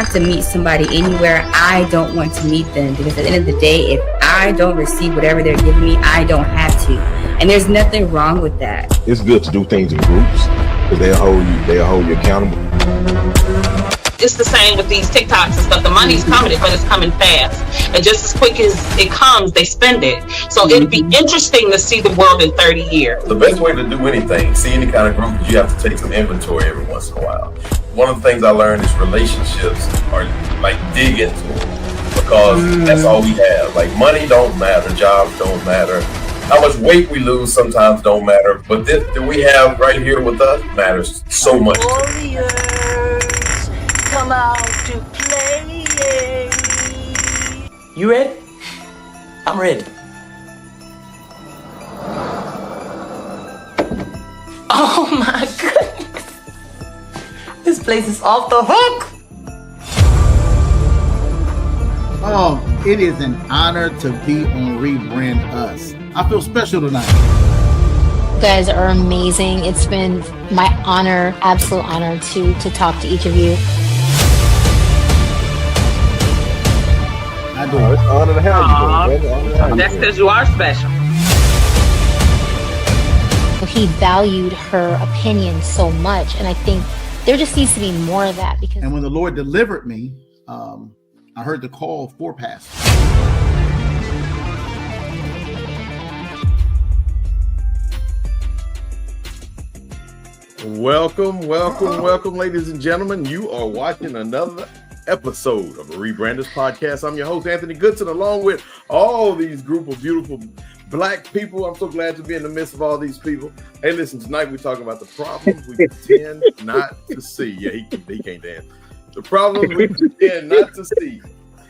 have to meet somebody anywhere. I don't want to meet them because at the end of the day, if I don't receive whatever they're giving me, I don't have to. And there's nothing wrong with that. It's good to do things in groups because they'll hold you accountable. It's the same with these TikToks and stuff. The money's coming, but it's coming fast. And just as quick as it comes, they spend it. So it'd be interesting to see the world in 30 years. The best way to do anything, see any kind of group, you have to take some inventory every once in a while. One of the things I learned is relationships are like dig into them because that's all we have. Like money don't matter, jobs don't matter. How much weight we lose sometimes don't matter. But this that we have right here with us matters so much. Come out to play. You ready? I'm ready. Oh my goodness. This place is off the hook. Oh, it is an honor to be on Rebrand Us. I feel special tonight. You guys are amazing. It's been my honor, absolute honor to talk to each of you. It's an honor to have you. That's because you are special. He valued her opinion so much, and I think there just needs to be more of that. Because And when the Lord delivered me, I heard the call for pastor. Welcome, ladies and gentlemen. You are watching another episode of the Rebranders Podcast. I'm your host, Anthony Goodson, along with all these group of beautiful Black people. I'm so glad to be in the midst of all these people. Hey, listen, tonight we're talking about the problems we pretend not to see. Yeah, he can't dance. The problems we pretend not to see.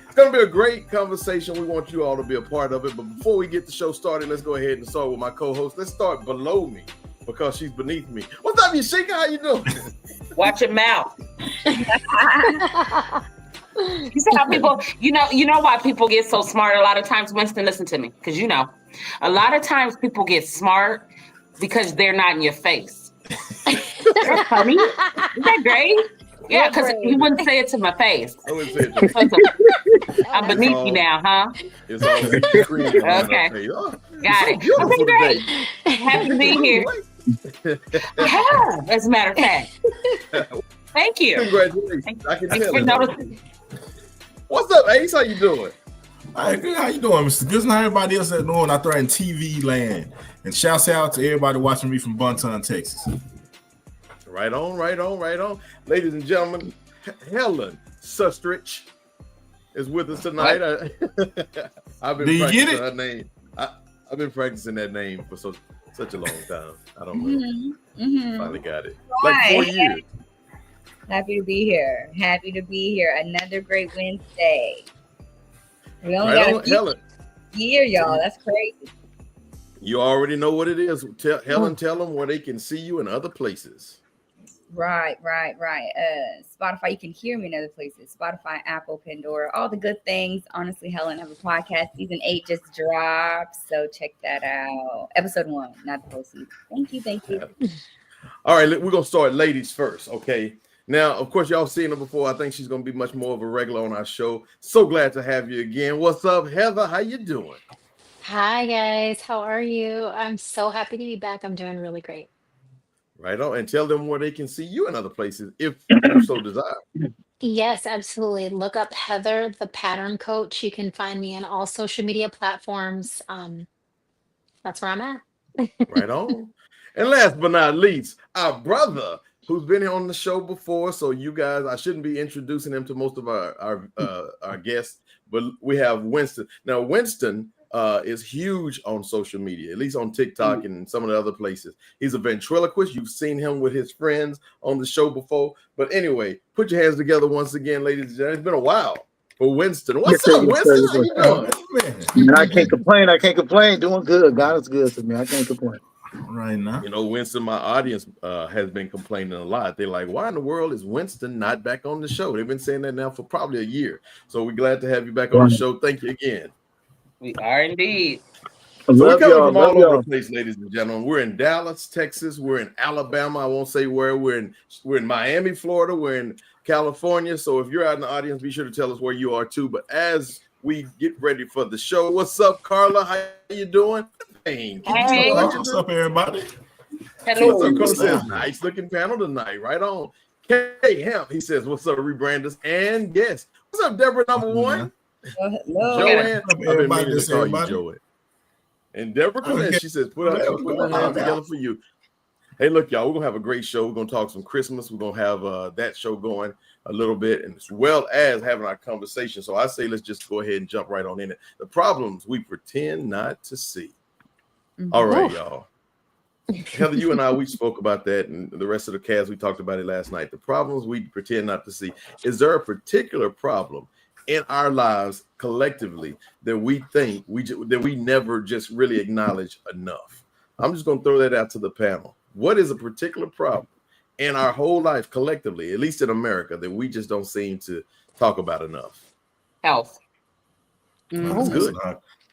It's going to be a great conversation. We want you all to be a part of it. But before we get the show started, let's go ahead and start with my co-host. Let's start below me because she's beneath me. What's up, Yashika? How you doing? Watch your mouth. You see how people, you know why people get so smart a lot of times? Winston, listen to me, because a lot of times people get smart because they're not in your face. That's funny. Isn't that great? Yeah, because you wouldn't say it to my face. I wouldn't say it to you. I'm beneath you now, huh? It's all screaming. Okay. Oh, got it. Okay, great. Happy to be here. Yeah, as a matter of fact. Thank you. Congratulations. I can tell for noticing. What's up, Ace? How you doing? All right, good. How you doing, Mr. Good? How everybody else is doing out there in TV land? And shouts out to everybody watching me from Bunton, Texas. Right on. Ladies and gentlemen, Helen Sustrich is with us tonight. I've been practicing her name. I've been practicing that name for such a long time. I don't know. Finally got it. Like 4 years. Happy to be here. Another great Wednesday. We only got a year, y'all. That's crazy. You already know what it is. Helen, tell them where they can see you in other places. Right. Spotify, you can hear me in other places. Spotify, Apple, Pandora, all the good things. Honestly, Helen, I have a podcast. Season 8 just dropped, so check that out. Episode 1, not the whole season. Thank you. All right, we're going to start ladies first, okay? Now, of course, y'all seen her before. I think she's going to be much more of a regular on our show. So glad to have you again. What's up, Heather? How you doing? hi guys, how are you? I'm so happy to be back. I'm doing really great. Right on. And tell them where they can see you in other places if you so desire. Yes, absolutely. Look up Heather, the pattern coach. You can find me on all social media platforms. That's where I'm at. Right on. And last but not least, our brother who's been here on the show before. So you guys, I shouldn't be introducing him to most of our guests, but we have Winston. Now, Winston is huge on social media, at least on TikTok and some of the other places. He's a ventriloquist. You've seen him with his friends on the show before. But anyway, put your hands together once again, ladies and gentlemen. It's been a while for Winston. What's up, Winston? How you doing? Man, I can't complain. Doing good. God is good to me. I can't complain. Right now. You know, Winston, my audience has been complaining a lot. They're like, why in the world is Winston not back on the show? They've been saying that now for probably a year. So we're glad to have you back on the show. Thank you again. We are indeed. So we're coming from all over the place, ladies and gentlemen. We're in Dallas, Texas. We're in Alabama. I won't say where. We're in Miami, Florida. We're in California. So if you're out in the audience, be sure to tell us where you are too. But as we get ready for the show, what's up, Carla? How you doing? Thank you so Hey. much. What's up, everybody? Hello. What's up, Carla? What's Says up? nice looking panel tonight. Right on. K Hemp, he says, what's up, rebranders? And yes, what's up, Deborah number one? Hello. Joanne, I've been Everybody, meaning to this call everybody. you Joanne. And Deborah Oh, Cadet, yeah. she says, put our hands together for you. Hey, look, y'all, we're going to have a great show. We're going to talk some Christmas. We're going to have that show going a little bit, and as well as having our conversation. So I say let's just go ahead and jump right on in it. The problems we pretend not to see. All right, y'all. Heather, you and I, we spoke about that, and the rest of the cast, we talked about it last night. The problems we pretend not to see. Is there a particular problem in our lives collectively that we think that we never just really acknowledge enough? I'm just going to throw that out to the panel. What is a particular problem in our whole life collectively, at least in America, that we just don't seem to talk about enough? Health. That's good.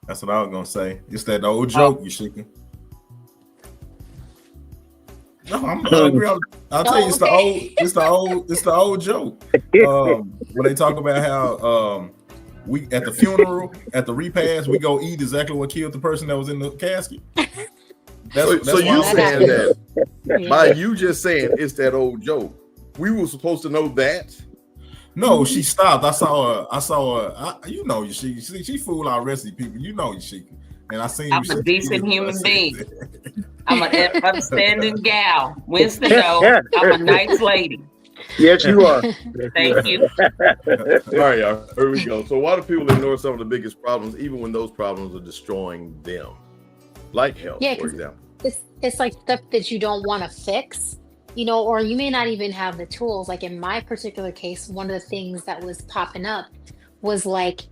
That's what I was gonna say. It's that old joke, you shaking. No, I'm agree. I'll tell you, it's the old joke. When they talk about how we at the funeral, at the repast, we go eat exactly what killed the person that was in the casket. So you saying that by you just saying it's that old joke, we were supposed to know that? No, she stopped. I saw her. You know, she fooled our rest of the people. You know, she. And I seen. I'm a decent human being. I'm an upstanding gal. Winston, no, I'm a nice lady. Yes, you are. Thank you. All right, y'all. Here we go. So why do people ignore some of the biggest problems, even when those problems are destroying them? Like health, for example. It's like stuff that you don't want to fix, you know, or you may not even have the tools. Like in my particular case, one of the things that was popping up was like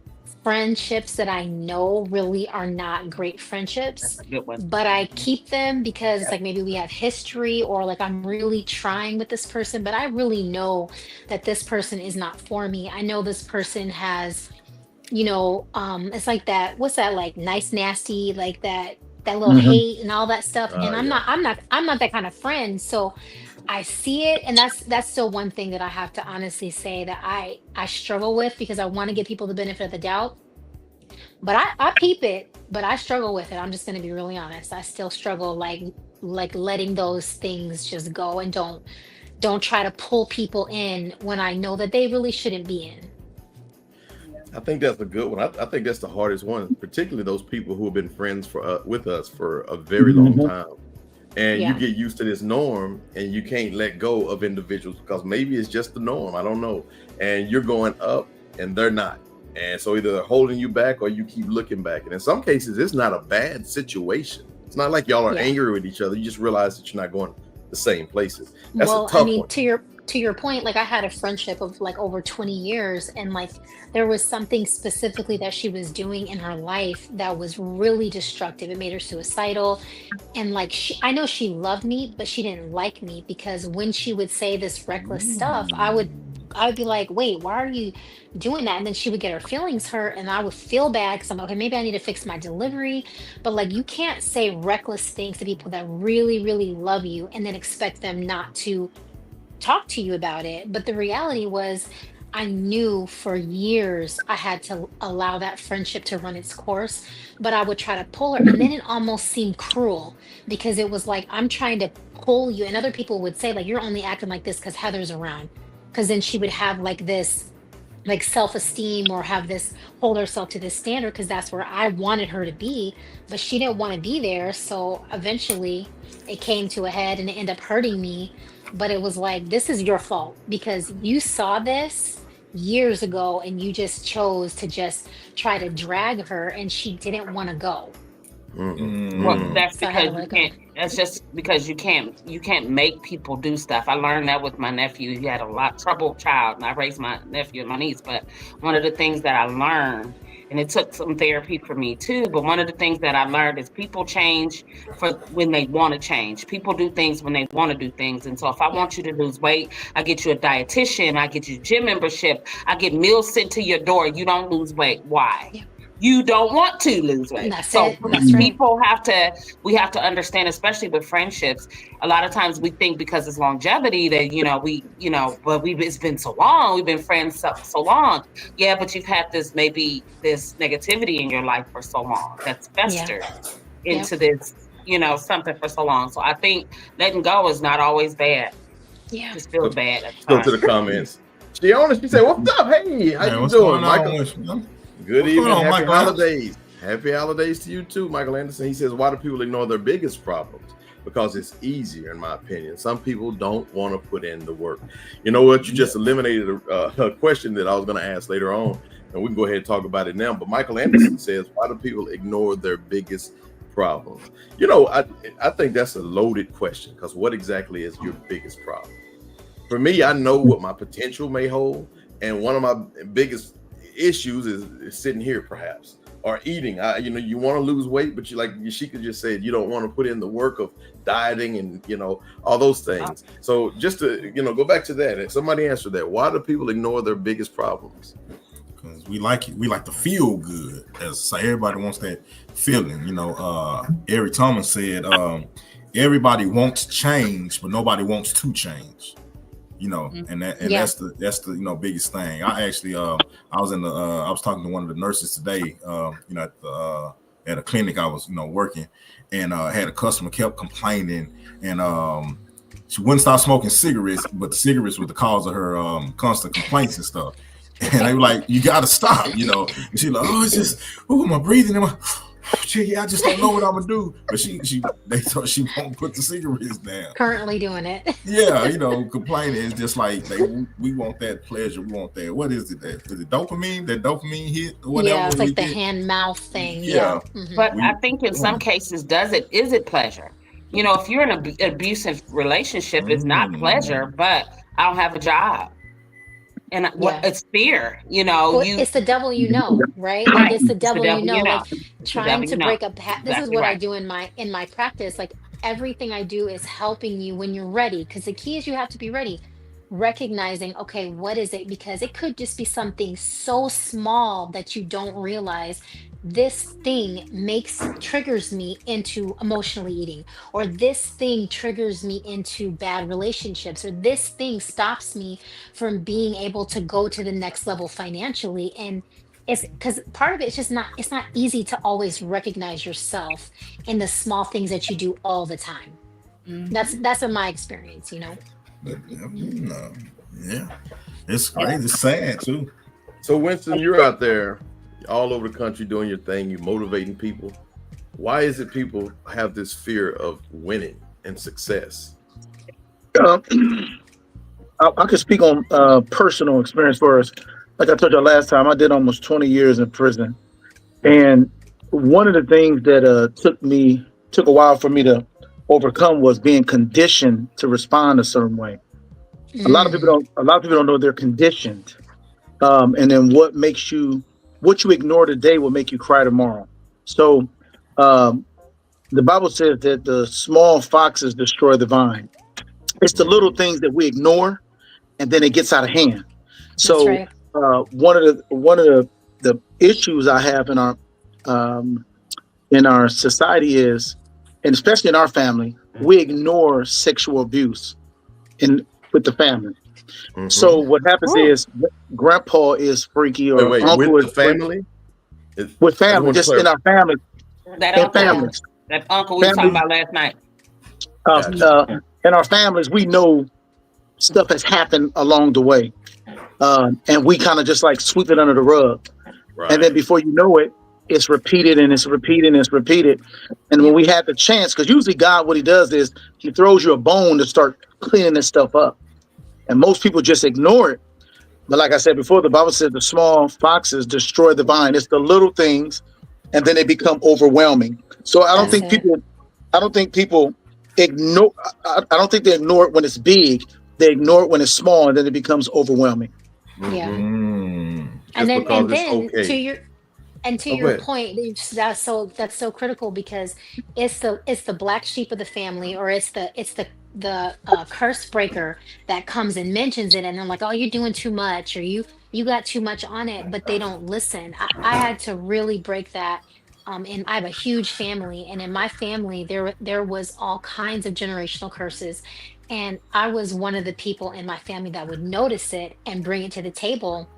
friendships that I know really are not great friendships, but I keep them because it's like maybe we have history, or like I'm really trying with this person, but I really know that this person is not for me. I know this person has, you know, it's like that, what's that, like nice nasty, like that little hate and all that stuff. And I'm not that kind of friend. So I see it, and that's still one thing that I have to honestly say that I struggle with, because I want to give people the benefit of the doubt. But I peep it, but I struggle with it. I'm just going to be really honest. I still struggle like letting those things just go, and don't try to pull people in when I know that they really shouldn't be in. I think that's a good one. I think that's the hardest one, particularly those people who have been friends with us for a very long time. And you get used to this norm, and you can't let go of individuals because maybe it's just the norm. I don't know. And you're going up and they're not. And so either they're holding you back or you keep looking back. And in some cases, it's not a bad situation. It's not like y'all are angry with each other. You just realize that you're not going the same places. That's a tough one. To your point, like I had a friendship of like over 20 years, and like there was something specifically that she was doing in her life that was really destructive. It made her suicidal. And like I know she loved me, but she didn't like me, because when she would say this reckless stuff, I would be like, wait, why are you doing that? And then she would get her feelings hurt, and I would feel bad because I'm like, okay, maybe I need to fix my delivery. But like, you can't say reckless things to people that really, really love you and then expect them not to talk to you about it. But the reality was, I knew for years I had to allow that friendship to run its course, but I would try to pull her, and then it almost seemed cruel, because it was like, I'm trying to pull you, and other people would say like, you're only acting like this because Heather's around, because then she would have like this like self-esteem, or have this, hold herself to this standard, because that's where I wanted her to be, but she didn't want to be there. So eventually it came to a head, and it ended up hurting me. But it was like, this is your fault, because you saw this years ago and you just chose to just try to drag her, and she didn't want to go. Well, that's because you can't. That's just because you can't make people do stuff. I learned that with my nephew. He had a lot troubled child, and I raised my nephew and my niece. But one of the things that I learned, and it took some therapy for me too, but one of the things that I learned is people change for when they want to change. People do things when they want to do things. And so if I want you to lose weight, I get you a dietitian, I get you gym membership, I get meals sent to your door. You don't lose weight. Why? you don't want to lose weight. That's So it. That's right. people we have to understand, especially with friendships. A lot of times we think because it's longevity that, but it's been so long, we've been friends so long. Yeah, but you've had this negativity in your life for so long that's Yeah. festered Yep. into this, something for so long. So I think letting go is not always bad. Yeah. Just feels bad at the Go to time. the comments. She said, "What's up? Hey, how you what's doing, going on, Michael? Good What's evening. going on, Happy Michael? holidays. Happy holidays to you too, Michael Anderson." He says, "Why do people ignore their biggest problems? Because it's easier, in my opinion. Some people don't want to put in the work." You know what? You just eliminated a question that I was going to ask later on, and we can go ahead and talk about it now. But Michael Anderson says, "Why do people ignore their biggest problems?" I think that's a loaded question, because what exactly is your biggest problem? For me, I know what my potential may hold, and one of my biggest issues is sitting here, perhaps, or eating. You want to lose weight, but you, like Yashika just said, you don't want to put in the work of dieting and all those things. So just to go back to that, somebody answer that. Why do people ignore their biggest problems? Because we like it. We like to feel good. Everybody wants that feeling. Eric Thomas said, everybody wants change, but nobody wants to change. And that's the biggest thing. I actually I was talking to one of the nurses today, at a clinic I was working, and had a customer kept complaining, and she wouldn't stop smoking cigarettes, but the cigarettes were the cause of her constant complaints and stuff. And they were like, "You gotta stop," And she's like, "Oh, it's just, my breathing, I just don't know what I'm gonna do." But they thought she won't put the cigarettes down. Currently doing it. Yeah, complaining is just like we want that pleasure. We want that. What is it? Is it dopamine? That dopamine hit? Whatever. Yeah, it's like the hand-mouth thing. Yeah. Mm-hmm. But I think in some cases, is it pleasure? If you're in an abusive relationship, it's not pleasure, but I don't have a job. And it's fear, it's the devil, right? Like it's the devil, like trying to break up. This is what I do in my practice. Like everything I do is helping you when you're ready. Because the key is you have to be ready. Recognizing, okay, what is it? Because it could just be something so small that you don't realize. This thing triggers me into emotionally eating, or this thing triggers me into bad relationships, or this thing stops me from being able to go to the next level financially. And it's because part of it's not easy to always recognize yourself in the small things that you do all the time. That's in my experience. But, yeah, it's crazy. It's sad too. So Winston, you're out there all over the country doing your thing. You're motivating people. Why is it people have this fear of winning and success? I could speak on personal experience first. Like I told you last time, I did almost 20 years in prison. And one of the things that took a while for me to overcome was being conditioned to respond a certain way. A lot of people don't know they're conditioned. And then what you ignore today will make you cry tomorrow. So the Bible says that the small foxes destroy the vine. It's the little things that we ignore, and then it gets out of hand. So right. One of the issues I have in our society is, and especially in our family, we ignore sexual abuse with the family. Mm-hmm. So what happens is grandpa is freaky, or uncle with is the family? With family, just in our family. That uncle we were talking about last night. In our families, we know stuff has happened along the way. And we kind of just like sweep it under the rug. Right. And then before you know it, it's repeated and it's repeated and it's repeated. And when we have the chance, because usually God, what he does is he throws you a bone to start cleaning this stuff up. And most people just ignore it. But like I said before, the Bible says the small foxes destroy the vine. It's the little things, and then they become overwhelming. So I don't think people ignore. I don't think they ignore it when it's big. They ignore it when it's small, and then it becomes overwhelming. Yeah. Mm-hmm. And then to your point, that's so critical, because it's the black sheep of the family, or it's the curse breaker that comes and mentions it, and I'm like, oh, you're doing too much, or you you got too much on it, but they don't listen. I had to really break that. And I have a huge family, and in my family, there was all kinds of generational curses. And I was one of the people in my family that would notice it and bring it to the table,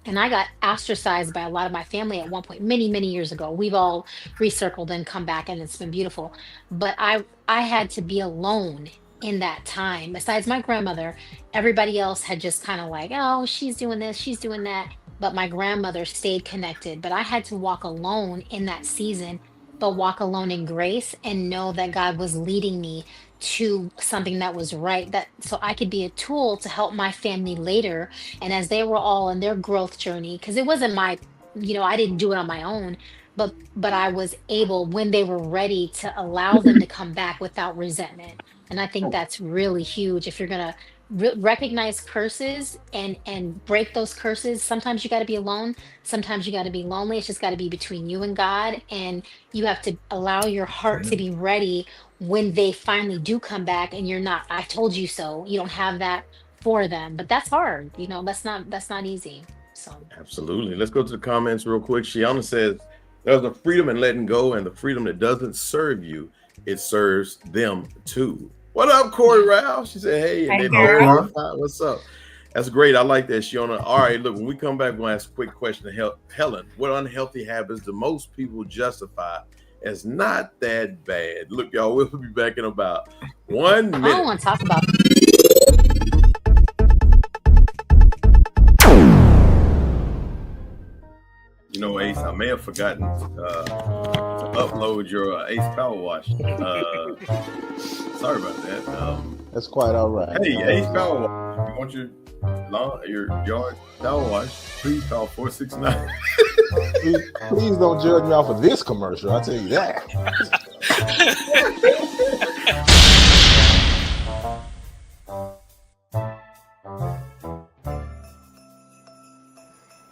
and I got ostracized by a lot of my family at one point, many, many years ago. We've all recircled and come back, and it's been beautiful. But I had to be alone in that time. Besides my grandmother, everybody else had just kind of like, oh, she's doing this, she's doing that. But my grandmother stayed connected. But I had to walk alone in that season, but walk alone in grace and know that God was leading me to something that was right, that so I could be a tool to help my family later. And as they were all in their growth journey, because it wasn't my, I didn't do it on my own, but I was able, when they were ready, to allow them to come back without resentment. And I think that's really huge. If you're gonna recognize curses and break those curses, sometimes you got to be alone, sometimes you got to be lonely. It's just got to be between you and God, and you have to allow your heart to be ready when they finally do come back, and you're not, I told you so, you don't have that for them. But that's hard, that's not easy. So Absolutely. Let's go to the comments real quick. Shiana says, there's a freedom in letting go, and the freedom that doesn't serve you, it serves them too. What up, Corey Rao? She said, hey, and Hey, then girl. what's up? That's great. I like that, Shiona. All right, look, when we come back, we'll ask a quick question to Helen. What unhealthy habits do most people justify as not that bad? Look, y'all, we'll be back in about 1 minute. I don't want to talk about You know, Ace, I may have forgotten to upload your Ace Power Wash. Sorry about that. That's quite all right. Hey, Ace Power Wash. If you want your yard power wash, please call 469. Please don't judge me off of this commercial. I'll tell you that.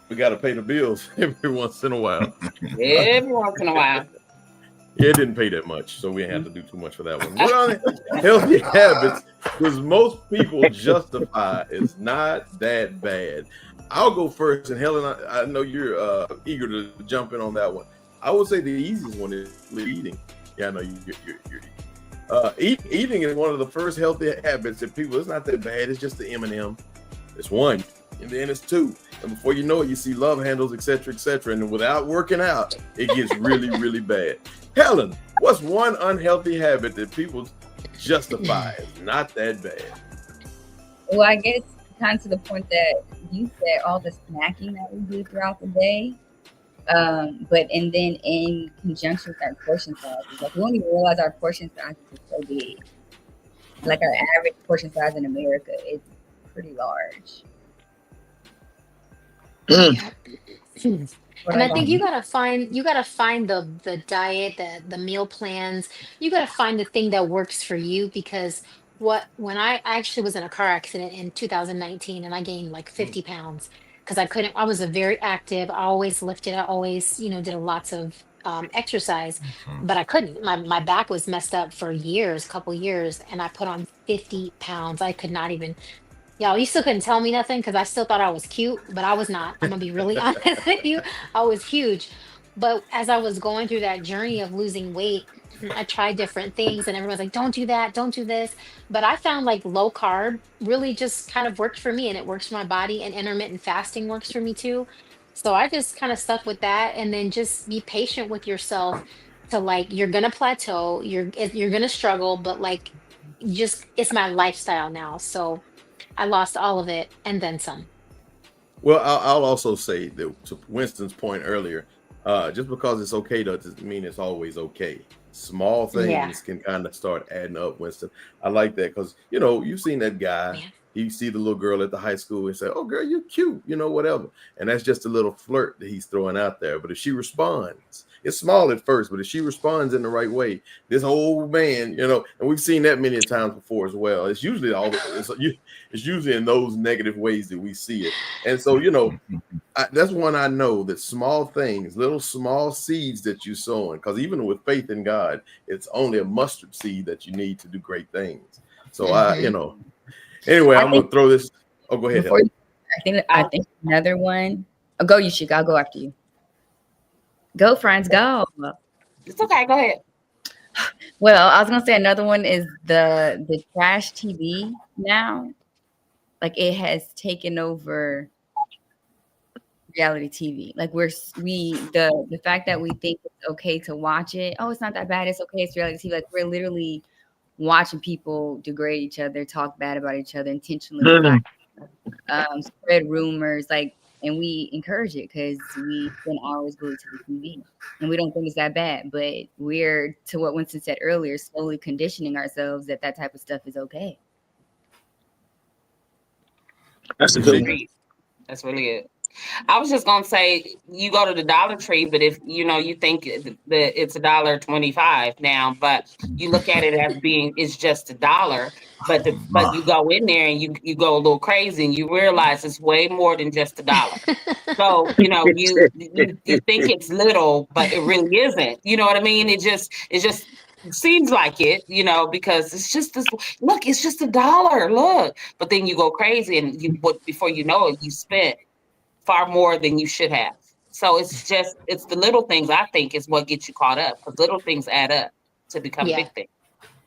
We got to pay the bills every once in a while. Every once in a while. Yeah, it didn't pay that much, so we didn't have to do too much for that one. What unhealthy habits does most people justify is not that bad? I'll go first, and Helen, I know you're eager to jump in on that one. I would say the easiest one is eating. Yeah, I know you're eating is one of the first healthy habits that people, it's not that bad. It's just the M&M. It's one, and then it's two. And before you know it, you see love handles, etc., etc. And without working out, it gets really, really bad. Helen, what's one unhealthy habit that people justify as not that bad? Well, I guess kind of to the point that you said, all the snacking that we do throughout the day. And then in conjunction with our portion sizes, like we don't even realize our portion size is so big. Like our average portion size in America is pretty large. And I think you gotta find the diet, the meal plans. You gotta find the thing that works for you, because when I actually was in a car accident in 2019, and I gained like 50 pounds because I was a very active, I always lifted, I always, did lots of exercise, but I couldn't. My back was messed up for couple years, and I put on 50 pounds. I could not even. Y'all, you still couldn't tell me nothing because I still thought I was cute, but I was not. I'm gonna be really honest with you. I was huge. But as I was going through that journey of losing weight, I tried different things, and everyone's like, don't do that, don't do this. But I found like low carb really just kind of worked for me, and it works for my body, and intermittent fasting works for me too. So I just kind of stuck with that, and then just be patient with yourself to, like, you're gonna plateau, you're gonna struggle, but like, just, it's my lifestyle now. So I lost all of it and then some. Well, I'll also say that, to Winston's point earlier, just because it's okay doesn't mean it's always okay. Small things can kind of start adding up, Winston. I like that because, you've seen that guy. Yeah. You see the little girl at the high school and say, oh, girl, you're cute, whatever. And that's just a little flirt that he's throwing out there. But if she responds, it's small at first, but if she responds in the right way, this old man, and we've seen that many times before as well. It's usually it's usually in those negative ways that we see it. And so, that's one I know, that small things, little small seeds that you're sowing, because even with faith in God, it's only a mustard seed that you need to do great things. So anyway, I'm going to throw this. Oh, go ahead. I think another one. Oh, go, you should. I'll go after you. Go, friends, go. It's okay. Go ahead. Well, I was gonna say another one is the trash TV now. Like it has taken over reality TV. Like the fact that we think it's okay to watch it. Oh, it's not that bad. It's okay. It's reality TV. Like we're literally watching people degrade each other, talk bad about each other, intentionally fight, spread rumors, like, and we encourage it because we've been always glued to the TV, and we don't think it's that bad. But we're, to what Winston said earlier, slowly conditioning ourselves that type of stuff is okay. That's a good one. That's really good. I was just gonna say, you go to the Dollar Tree, but if you think that it's $1.25 now, but you look at it as being it's just $1, but you go in there and you go a little crazy and you realize it's way more than just $1. So you think it's little, but it really isn't. You know what I mean? It just seems like it, because it's just this. Look, it's just $1. Look, but then you go crazy and before you know it, you spent far more than you should have. So it's the little things, I think, is what gets you caught up, because little things add up to become big things.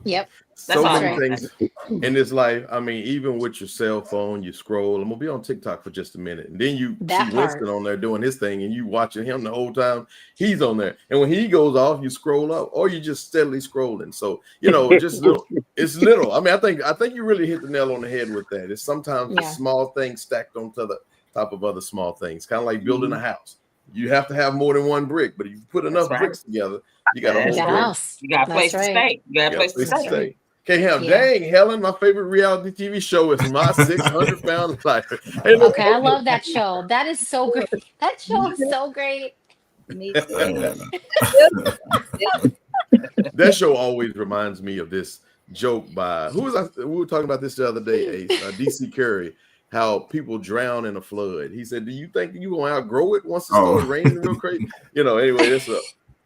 Yep. So many things in this life. I mean, even with your cell phone, you scroll. I'm gonna be on TikTok for just a minute, and then you see Winston on there doing his thing, and you watching him the whole time. He's on there, and when he goes off, you scroll up, or you just steadily scrolling. So just little. It's little. I mean, I think you really hit the nail on the head with that. It's sometimes the small things stacked on the top of other small things, kind of like building a house. You have to have more than one brick, but if you put enough bricks together, you got a whole house. You got a place to stay. You got a place to stay. Okay, dang, Helen, my favorite reality TV show is My 600-Pound Life. Hey, okay, I love that show. That is so great. That show is so great. Me too. That show always reminds me of this joke by we were talking about this the other day, Ace, DC Curry. How people drown in a flood. He said, "Do you think you're gonna outgrow it once it starts raining real crazy?" Anyway, that's a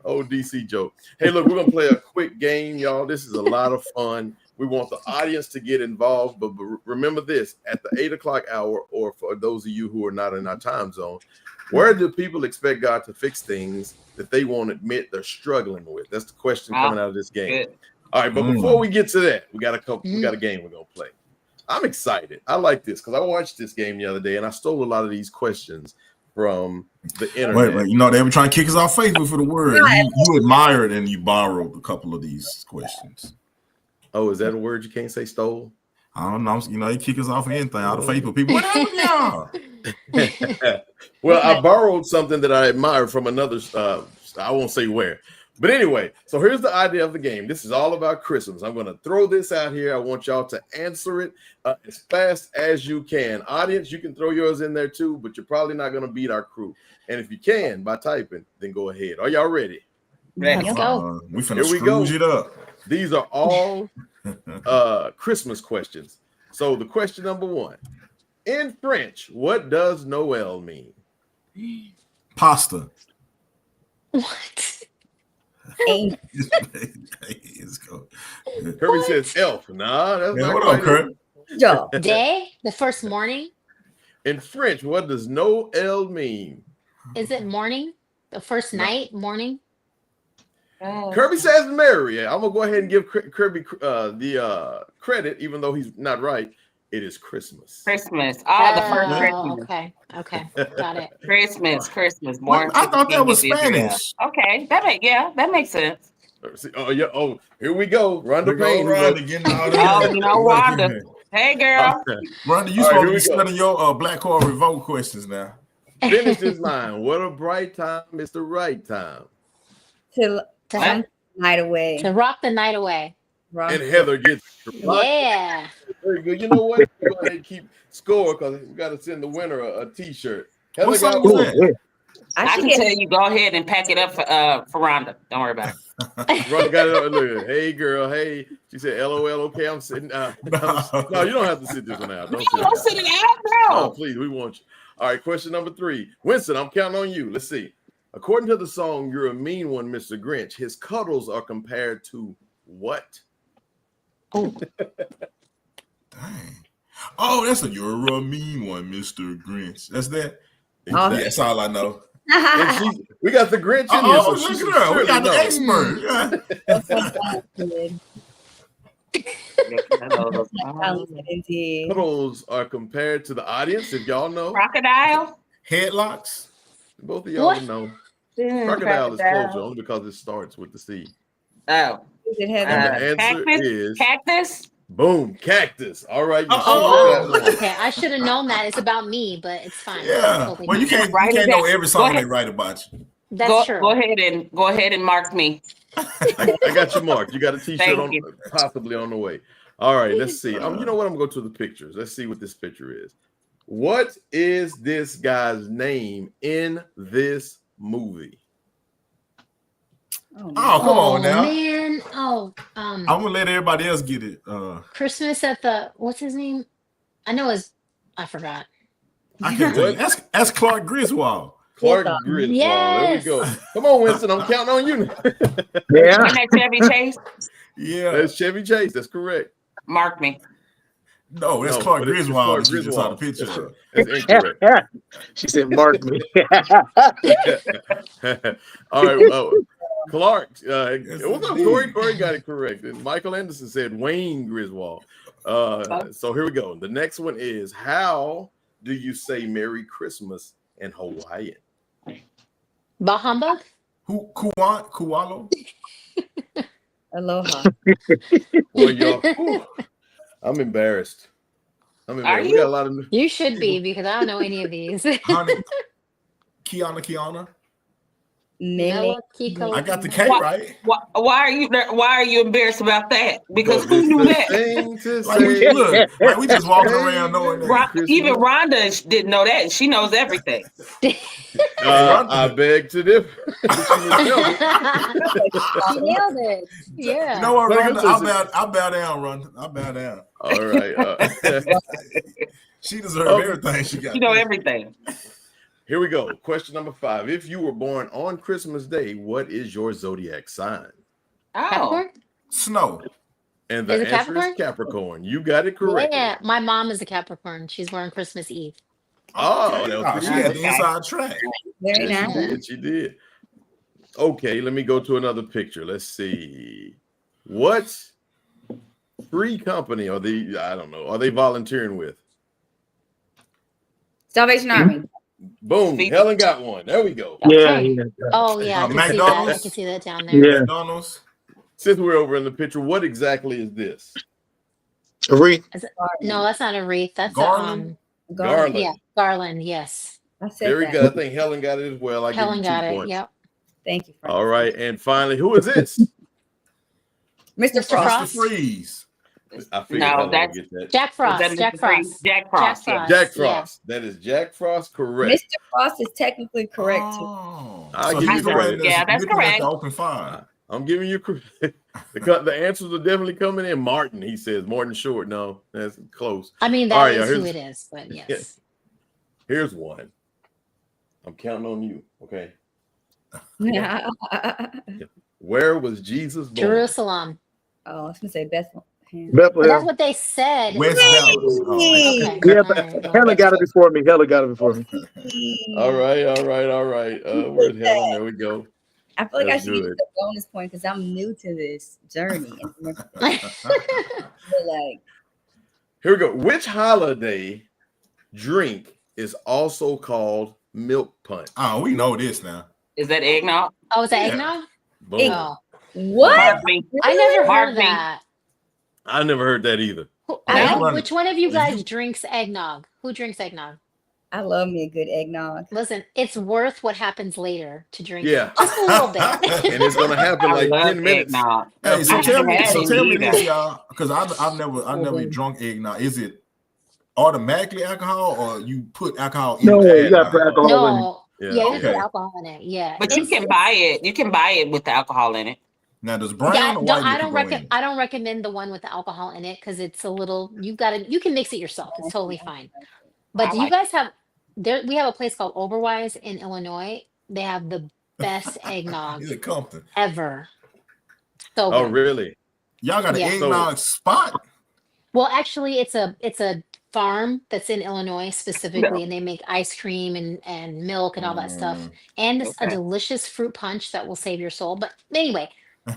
old DC joke. Hey, look, we're gonna play a quick game, y'all. This is a lot of fun. We want the audience to get involved, but remember this: at the 8:00 hour, or for those of you who are not in our time zone, where do people expect God to fix things that they won't admit they're struggling with? That's the question coming out of this game. Good. All right, but before we get to that, we got a game we're gonna play. I'm excited. I like this because I watched this game the other day and I stole a lot of these questions from the internet. Wait, they were trying to kick us off Facebook for the word. You admired and you borrowed a couple of these questions. Oh, is that a word you can't say? Stole? I don't know. They kick us off anything out of Facebook. People, what happened, y'all? Well, I borrowed something that I admired from another. I won't say where. But anyway, so here's the idea of the game. This is all about Christmas. I'm going to throw this out here. I want y'all to answer it as fast as you can. Audience, you can throw yours in there too, but you're probably not going to beat our crew. And if you can, by typing, then go ahead. Are y'all ready? Let's go. We finna scrooge it up. These are all Christmas questions. So the question number 1. In French, what does Noel mean? Pasta. What? Kirby says elf. Nah, that's not what up, Kurt? Day, the first morning. In French, what does Noel mean? Is it morning? The first night, morning? Kirby says Mary. I'm gonna go ahead and give Kirby the credit, even though he's not right. It is Christmas. Christmas. The first Christmas. Okay, got it. Christmas. More. I thought that was Spanish. Okay, that makes sense. Here we go. Rhonda Payne. Rhonda. Hey, girl. Rhonda, you supposed to be studying your Black Card Revolt questions now. Finish this line. What a bright time. It's the right time. To night away. To rock the night away. And Heather gets yeah. Very good. You know what? Go ahead and keep score because we got to send the winner a T-shirt. Heather got one. I can tell you, go ahead and pack it up for Rhonda. Don't worry about it. Rhonda got it. Look, hey girl, hey. She said, "LOL." Okay, I'm sitting. No, you don't have to sit this one out. Don't sit it out. No, please, we want you. All right, question number 3. Winston, I'm counting on you. Let's see. According to the song "You're a Mean One, Mr. Grinch," his cuddles are compared to what? Oh, dang. Oh, that's you're a mean one, Mr. Grinch. That's that. Awesome. That's all I know. And we got the Grinch in here, so she should we got the know. expert. Puddles are compared to the audience, if y'all know. Crocodile? Headlocks? Both of y'all would know. Crocodile is closer only because it starts with the C. Oh. And the answer is cactus. Boom, cactus. All right. Okay, I should have known that. It's about me, but it's fine. Yeah. Totally Well, you can't know every song they write about you. That's true. Go ahead and mark me. I got you marked. You got a t-shirt possibly on the way. All right, let's see. You know what? I'm gonna go to the pictures. Let's see what this picture is. What is this guy's name in this movie? Oh, come on now. Man. I'm gonna let everybody else get it. Christmas at the what's his name? I forgot. I can't tell you. That's Clark Griswold. Clark Griswold. Yes. There we go. Come on, Winston. I'm counting on you. Yeah. And that Chevy Chase? Yeah. That's Chevy Chase. That's correct. Mark me. No, that's Clark Griswold. You just saw the picture. That's incorrect. She said, "Mark me." All right. Clark. What's up, Corey? Corey got it correct. And Michael Anderson said Wayne Griswold. So here we go. The next one is, how do you say Merry Christmas in Hawaiian? Bahamba? Kualo? Aloha. Well, y'all, I'm embarrassed. We got a lot of. You should be, because I don't know any of these. Kiana. I got the K right. Why are you embarrassed about that? Because who knew that? Like we just walking around knowing that. Even Rhonda didn't know that. She knows everything. I beg to differ. She nailed it. Yeah. You know what, Rhonda? I'll bow down, Rhonda. I'll bow down. All right. She deserves everything she got. You know everything. Here we go. Question number 5. If you were born on Christmas Day, what is your zodiac sign? Capricorn? Snow. And the answer is Capricorn. You got it correct. Yeah, my mom is a Capricorn. She's born Christmas Eve. Oh, she had the inside track. Very nice. She did. Okay, let me go to another picture. Let's see. What free company are they volunteering with? Salvation Army. Boom. Helen got one. There we go. Yeah. Oh, yeah. McDonald's. I can see that down there. Yeah. McDonald's. Since we're over in the picture, what exactly is this? A wreath. No, that's not a wreath. That's garland. Garland. Yeah, garland. Yes. Very good. I think Helen got it as well. Helen got it. Yep. Thank you. All right. And finally, who is this? Mr. Frost. Mr. Freeze. I figured that's that. Jack Frost. Jack Frost. Jack Frost. Yeah. That is Jack Frost. Correct. Mr. Frost is technically correct too. So he's correct. That's correct. Open fire. I'm giving you the answers are definitely coming in. Martin, he says. Martin Short. No, that's close. I mean, that is who it is, but yes. Yeah. Here's one. I'm counting on you. Okay. Yeah. Where was Jesus born? Jerusalem. Oh, I was gonna say Bethlehem. But that's what they said. West Yeah, Helen got it before me. All right. Where's Helen? There we go. I feel like I should get a bonus point because I'm new to this journey. Here we go. Which holiday drink is also called milk punch? Oh, we know this now. Is that eggnog? Oh, is that eggnog? Boom. Oh. What? I never heard of that. I never heard that either. Which one of you guys drinks eggnog? Who drinks eggnog? I love me a good eggnog. Listen, it's worth what happens later to drink. Yeah. Just a little bit. And it's gonna happen like 10 minutes. Hey, so tell me this, y'all, because I've never drunk eggnog. Is it automatically alcohol, or you put alcohol in? No, you got to put alcohol in it. Yeah, you put alcohol in it. Yeah, but you can buy it. You can buy it with the alcohol in it. Now, does brown or white? I don't recommend the one with the alcohol in it because it's a little. You can mix it yourself. It's totally fine. But do you guys have? We have a place called Overwise in Illinois. They have the best eggnog ever. So oh, really? Y'all got an eggnog spot? Well, actually, it's a farm that's in Illinois specifically, and they make ice cream and milk and all that stuff, and it's a Okay. delicious fruit punch that will save your soul. But anyway,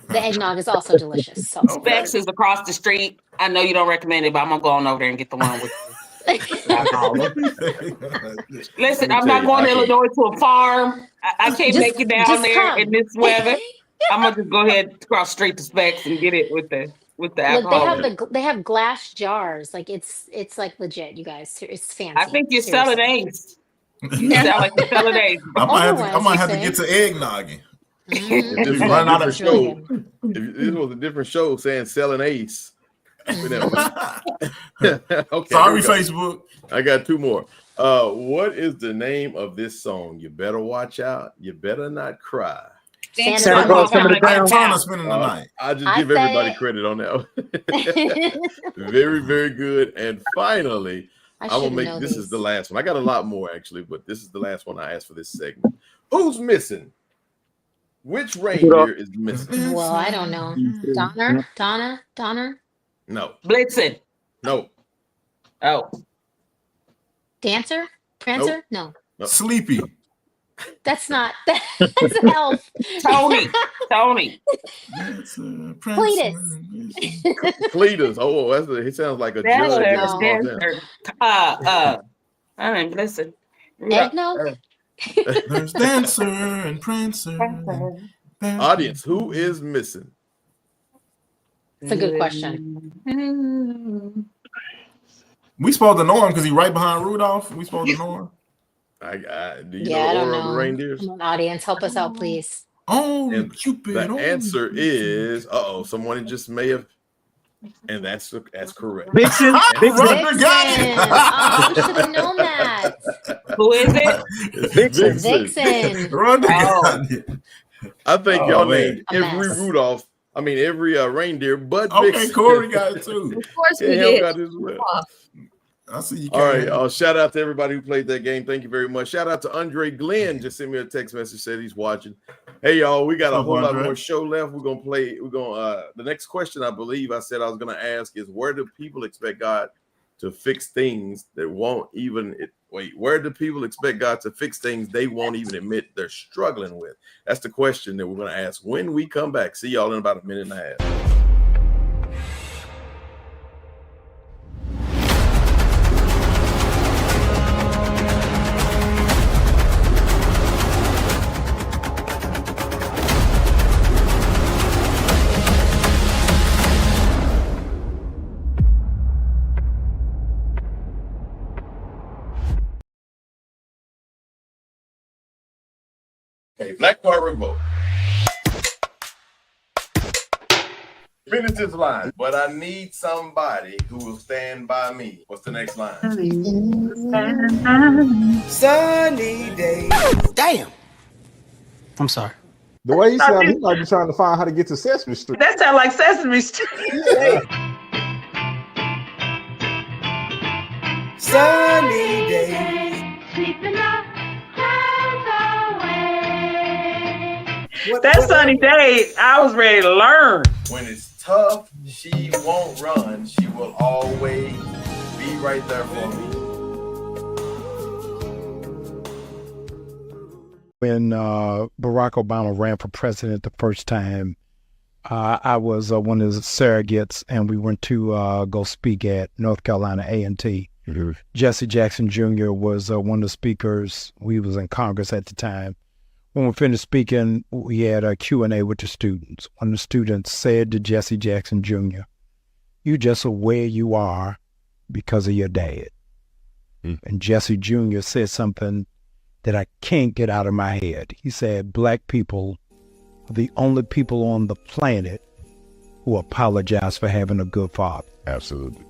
the eggnog is also delicious. So Specs is across the street. I know you don't recommend it, but I'm gonna go on over there and get the one with. Listen, I'm not going to Illinois to a farm. I can't make it down there come. in this weather. I'm gonna just go ahead cross street to Specs and get it with the alcohol. Look, they have glass jars. Like it's like legit, you guys. It's fancy. I think you're seriously. selling Ace. You sound like you're selling Ace. I might have to get to eggnogging. Mhm. This was Run a out different of show. If this was a different show saying selling Ace. Okay, Sorry, Facebook. I got two more. What is the name of this song? You better watch out. You better not cry. Santa Claus coming to town. Santa spending the night. I just give everybody credit on that one. Very, very good. And finally, I'm gonna make this is the last one. I got a lot more actually, but this is the last one I asked for this segment. Who's missing? Which reindeer is missing? Well, I don't know. Donner. No. Blitzen. No. Oh. Dancer? Prancer? Nope. No. Sleepy. That's not. That's an elf. Tony. Cletus. Cletus. Oh, he sounds like a judge. I mean, listen. Eggnog? There's Dancer and Prancer. Audience, who is missing? It's a good question. We supposed to know him because he's right behind Rudolph. We supposed to know him. Do you know the order of the reindeers? Come on, audience, help us out, please. Oh, and Cupid. The answer is someone just may have, and that's correct. Vixen. I should have known that. Who is it? Vixen. I think y'all named every Rudolph. I mean, every reindeer, but okay, Corey got it too. Of course we did. Got it as well. I see you. All right. Shout out to everybody who played that game. Thank you very much. Shout out to Andre Glenn. Just sent me a text message, said he's watching. Hey, y'all, we got a whole lot more show left. We're gonna play. The next question I believe I said I was gonna ask is, where do people expect God to fix things that won't even where do people expect God to fix things they won't even admit they're struggling with? That's the question that we're gonna ask when we come back. See y'all in about a minute and a half. Okay, Black Card Remote. Finish this line, but I need somebody who will stand by me. What's the next line? Sunny days. Damn. I'm sorry. The way he sounds, he might be trying to find how to get to Sesame Street. That sounds like Sesame Street. Sunny days. That sunny day, I was ready to learn. When it's tough, she won't run. She will always be right there for me. When Barack Obama ran for president the first time, I was one of the surrogates, and we went to go speak at North Carolina A&T. Mm-hmm. Jesse Jackson Jr. was one of the speakers. We was in Congress at the time. When we finished speaking, we had a Q&A with the students. One of the students said to Jesse Jackson Jr., "You just are where you are because of your dad." And Jesse Jr. said something that I can't get out of my head. He said, "Black people are the only people on the planet who apologize for having a good father." Absolutely.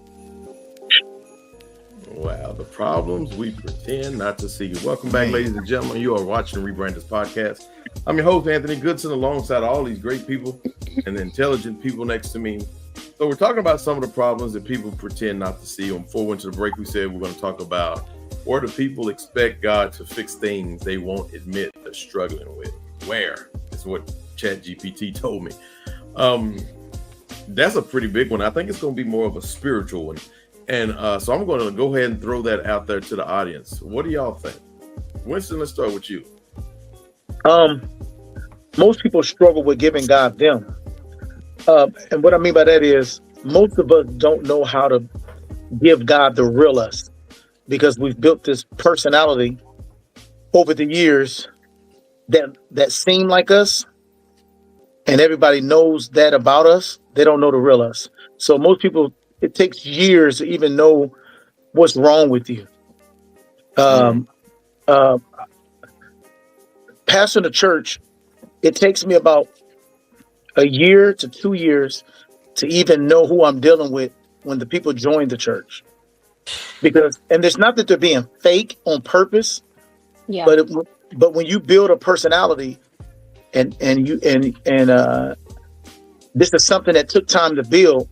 Wow, the problems we pretend not to see. Welcome back, ladies and gentlemen. You are watching the Rebrand This podcast. I'm your host, Anthony Goodson, alongside all these great people and the intelligent people next to me. So we're talking about some of the problems that people pretend not to see. Before we went to the break, we said we're going to talk about where do people expect God to fix things they won't admit they're struggling with. Where? That's what ChatGPT told me. That's a pretty big one. I think it's going to be more of a spiritual one. And so I'm going to go ahead and throw that out there to the audience. What do y'all think? Winston, let's start with you. Most people struggle with giving God them. And what I mean by that is most of us don't know how to give God the real us because we've built this personality over the years that seem like us, and everybody knows that about us. They don't know the real us. So most people, it takes years to even know what's wrong with you. Pastoring the church, it takes me about a year to 2 years to even know who I'm dealing with when the people join the church. And it's not that they're being fake on purpose, but when you build a personality and this is something that took time to build,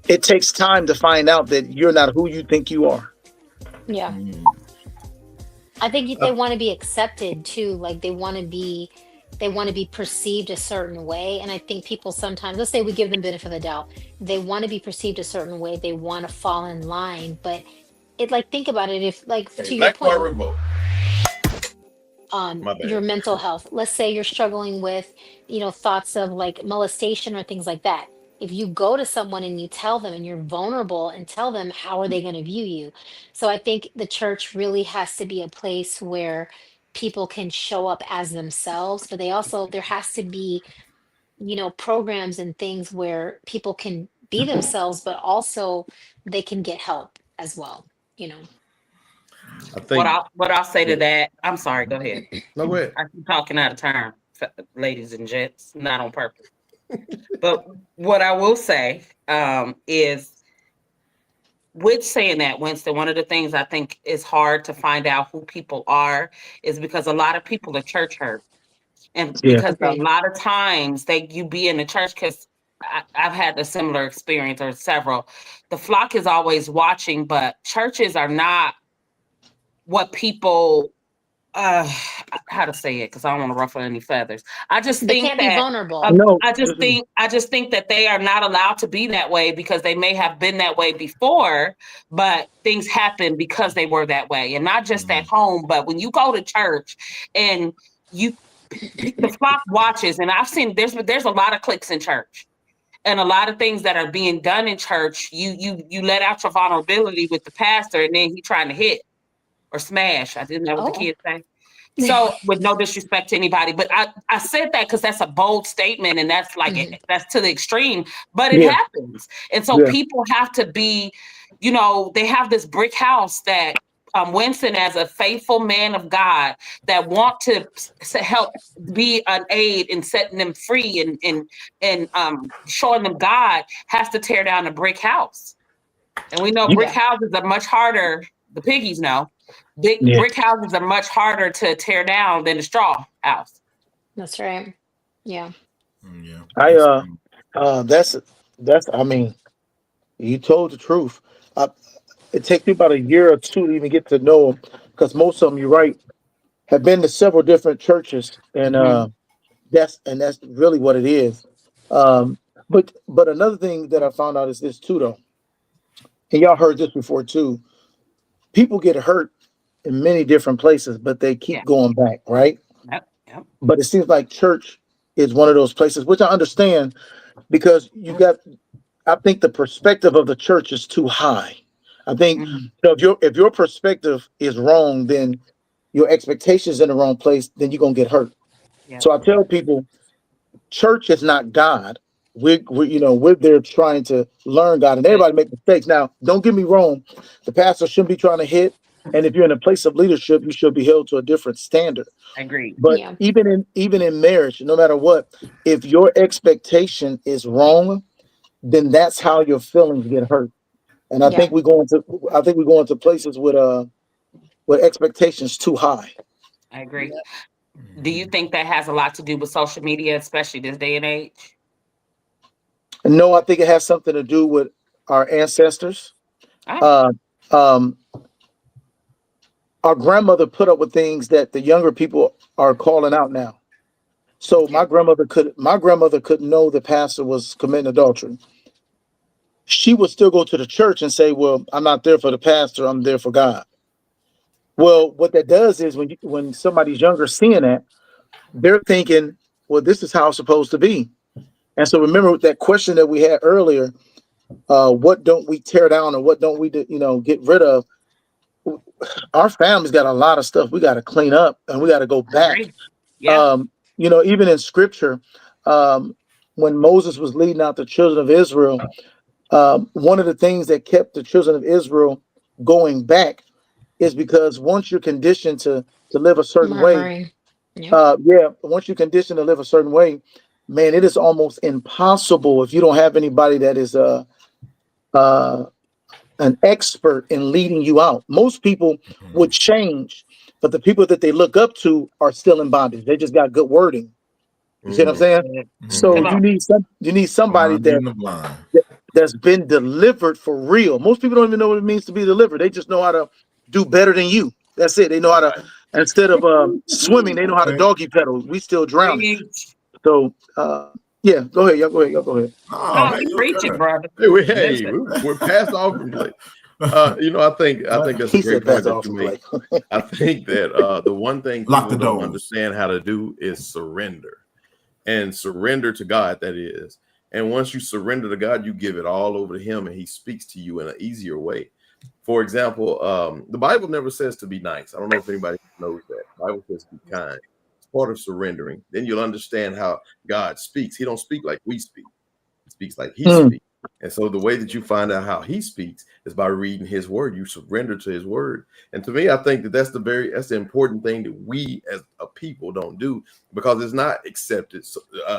it takes time to find out that you're not who you think you are. Yeah. I think they want to be accepted too. Like they want to be perceived a certain way. And I think people sometimes, let's say we give them benefit of the doubt, they want to be perceived a certain way. They want to fall in line. But think about it, if to your point, your mental health, let's say you're struggling with, thoughts of like molestation or things like that. If you go to someone and you tell them and you're vulnerable and tell them, how are they going to view you? So I think the church really has to be a place where people can show up as themselves, but there has to be, programs and things where people can be themselves, but also they can get help as well, I think what I'll say to that, I'm sorry, go ahead. No, go ahead. I keep talking out of turn, ladies and gents, not on purpose. But what I will say is, with saying that, Winston, one of the things I think is hard to find out who people are is because a lot of people are church hurt. And because a lot of times you be in the church, because I've had a similar experience or several. The flock is always watching, but churches are not what people how to say it, because I don't want to ruffle any feathers. I just they think can't that be vulnerable. I just think that they are not allowed to be that way because they may have been that way before, but things happen because they were that way, and not just at home, but when you go to church and the flock watches, and I've seen there's a lot of cliques in church. And a lot of things that are being done in church, you let out your vulnerability with the pastor, and then he trying to hit or smash. I didn't know what the kids say. So, with no disrespect to anybody, but I said that because that's a bold statement, and that's that's to the extreme, but it happens. And so people have to be, they have this brick house that Winston, as a faithful man of God, that want to help be an aid in setting them free and showing them God, has to tear down a brick house. And we know brick houses are much harder. The piggies know. Brick houses are much harder to tear down than a straw house. That's right. Yeah. That's I mean, you told the truth. It takes me about a year or two to even get to know them, because most of them, you're right, have been to several different churches, and that's really what it is. But another thing that I found out is this too, though, and y'all heard this before too. People get hurt in many different places, but they keep going back, right? Yep. But it seems like church is one of those places, which I understand, because I think the perspective of the church is too high. I think if your perspective is wrong, then your expectations in the wrong place, then you're gonna get hurt. Yeah. So I tell people, church is not God. We're there trying to learn God, and everybody make mistakes. Now, don't get me wrong, the pastor shouldn't be trying to hit, and if you're in a place of leadership, you should be held to a different standard. I agree. But even in marriage, no matter what, if your expectation is wrong, then that's how your feelings get hurt. And I think we go into places with expectations too high. I agree. Do you think that has a lot to do with social media, especially this day and age? No, I think it has something to do with our ancestors. Our grandmother put up with things that the younger people are calling out now. So my grandmother couldn't know the pastor was committing adultery. she would still go to the church and say, well, I'm not there for the pastor, I'm there for God. Well, what that does is when somebody's younger seeing that, they're thinking, well, this is how it's supposed to be. And so remember that question that we had earlier, what don't we tear down or what don't we get rid of? Our family's got a lot of stuff we got to clean up and we got to go back. Yeah. Even in scripture, when Moses was leading out the children of Israel, one of the things that kept the children of Israel going back is because once you're conditioned to live a certain way, Murmuring. Yeah. once you're conditioned to live a certain way, man, it is almost impossible if you don't have anybody that is an expert in leading you out. Most people would change, but the people that they look up to are still in bondage. They just got good wording. You see what I'm saying? So Come on. you need somebody Blind leading the blind. that's been delivered for real. Most people don't even know what it means to be delivered. They just know how to do better than you. That's it. They know how to, instead of swimming, they know how to doggy pedal. We still drowning. So yeah, go ahead. Y'all go ahead. No, you preaching, brother. We're past the offering plate. I think that's a He great said point that's that you make. I think that the one thing Lock people the don't door. understand how to do is surrender, and surrender to God. That is, and once you surrender to God, you give it all over to Him, and He speaks to you in an easier way. For example, the Bible never says to be nice. I don't know if anybody knows that. The Bible says to be kind. It's part of surrendering. Then you'll understand how God speaks. He don't speak like we speak. He speaks like He speaks. And so the way that you find out how He speaks is by reading His word. You surrender to His word. And to me, I think that that's the important thing that we as a people don't do, because it's not accepted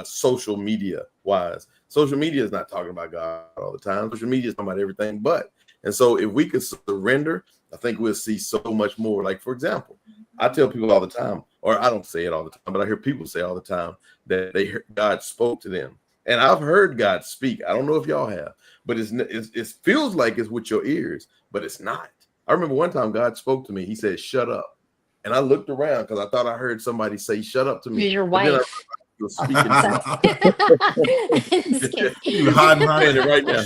social media wise. Social media is not talking about God all the time. Social media is talking about everything but. And so if we could surrender, I think we'll see so much more. Like, for example, I tell people all the time, or I don't say it all the time, but I hear people say all the time that they heard God spoke to them. And I've heard God speak. I don't know if y'all have, but it feels like it's with your ears, but it's not. I remember one time God spoke to me. He said, "Shut up." And I looked around because I thought I heard somebody say, "Shut up" to me. Your But then I wife. was speaking to Just kidding. You hiding behind it right now.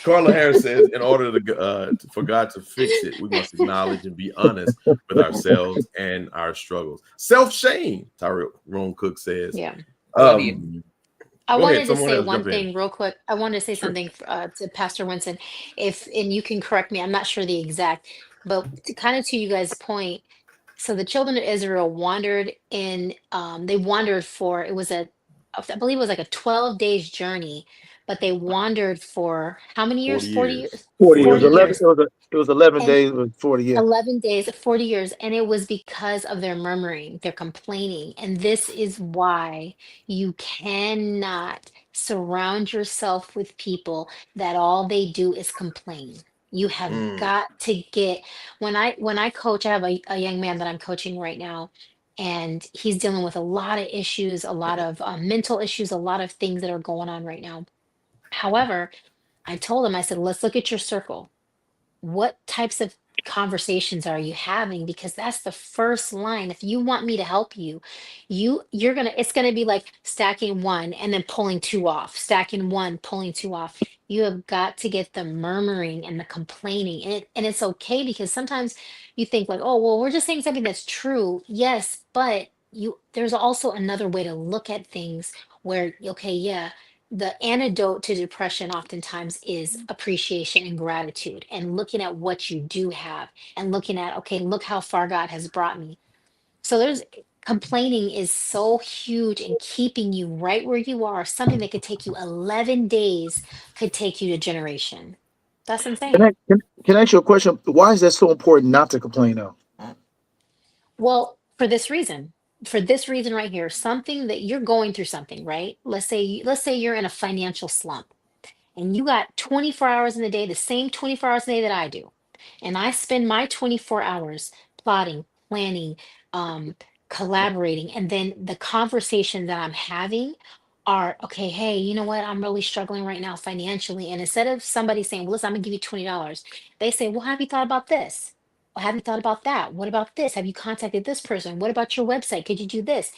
Carla Harris says, in order for God to fix it, we must acknowledge and be honest with ourselves and our struggles. Self-shame, Tyrone Cook says. Yeah. Love you. I Go wanted ahead, to someone say else one jump in. thing real quick. I wanted to say Sure. something to Pastor Winston, and you can correct me. I'm not sure the exact, but to you guys' point. So the children of Israel wandered they wandered for, I believe it was like a 12 days journey, but they wandered for how many 40 years? 40 years. years? 40. It was 40 11. years. It was 11 And days. It was 40. Yeah. 11 days, 40 years, and it was because of their murmuring, their complaining. And this is why you cannot surround yourself with people that all they do is complain. You have got to get, when I coach, I have a young man that I'm coaching right now, and he's dealing with a lot of issues, a lot of mental issues, a lot of things that are going on right now. However, I told him, I said, let's look at your circle. What types of conversations are you having? Because that's the first line. If you want me to help you, it's gonna be like stacking one and then pulling two off, stacking one, pulling two off. You have got to get the murmuring and the complaining, and it's okay, because sometimes you think like, oh well, we're just saying something that's true. Yes, but there's also another way to look at things where, okay, yeah, the antidote to depression oftentimes is appreciation and gratitude, and looking at what you do have, and looking at, okay, look how far God has brought me. So complaining is so huge in keeping you right where you are. Something that could take you 11 days could take you to generation. That's Can insane. I can I ask you a question? Why is that so important not to complain though? Well, for this reason right here, something that you're going through something, right? Let's say you're in a financial slump, and you got 24 hours in the day, the same 24 hours a day that I do. And I spend my 24 hours plotting, planning, um, collaborating. And then the conversation that I'm having are, okay, hey, you know what? I'm really struggling right now financially. And instead of somebody saying, well, listen, I'm gonna give you $20, they say, well, have you thought about this? Well, have you thought about that? What about this? Have you contacted this person? What about your website? Could you do this?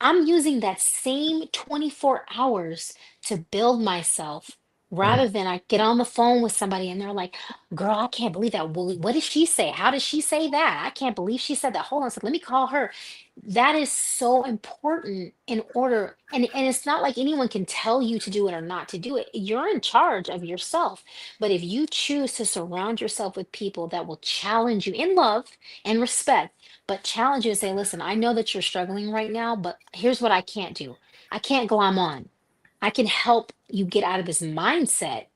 I'm using that same 24 hours to build myself rather than I get on the phone with somebody and they're like, girl, I can't believe that. Well, what did she say? How did she say that? I can't believe she said that. Hold on a second. Let me call her. That is so important in order. And it's not like anyone can tell you to do it or not to do it. You're in charge of yourself. But if you choose to surround yourself with people that will challenge you in love and respect, but challenge you and say, listen, I know that you're struggling right now, but here's what I can't do. I can't glom on. I can help you get out of this mindset,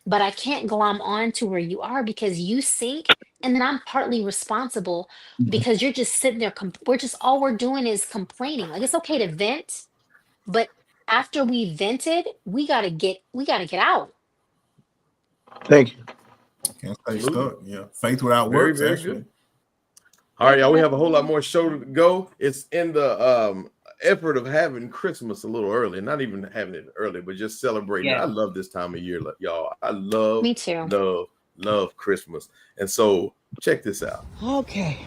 but I can't glom on to where you are because you sink. And then I'm partly responsible because you're just sitting there. We're just, all we're doing is complaining. Like it's okay to vent, but after we vented, we gotta get out. Thank you. Can't stay stuck. Yeah. Faith without Very, works, very actually. good. All right, y'all. We have a whole lot more show to go. It's in the effort of having Christmas a little early, not even having it early, but just celebrating. Yeah. I love this time of year, y'all. I love, Me too. love Christmas. And so check this out. Okay.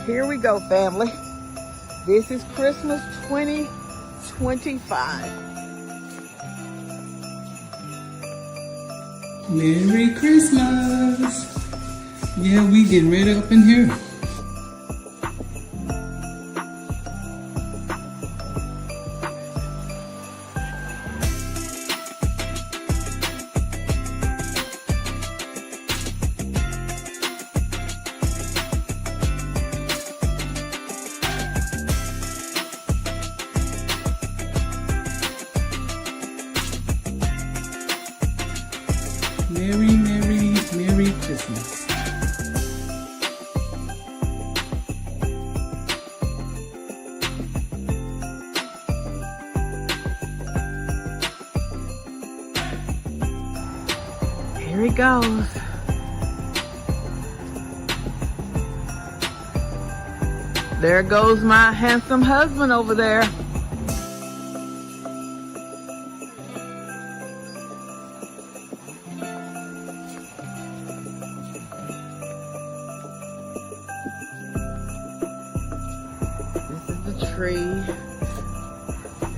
Here we go, family. This is Christmas 2025. Merry Christmas. Yeah, we getting ready up in here. Merry, Merry, Merry Christmas. Here he goes. There goes my handsome husband over there. This is the tree.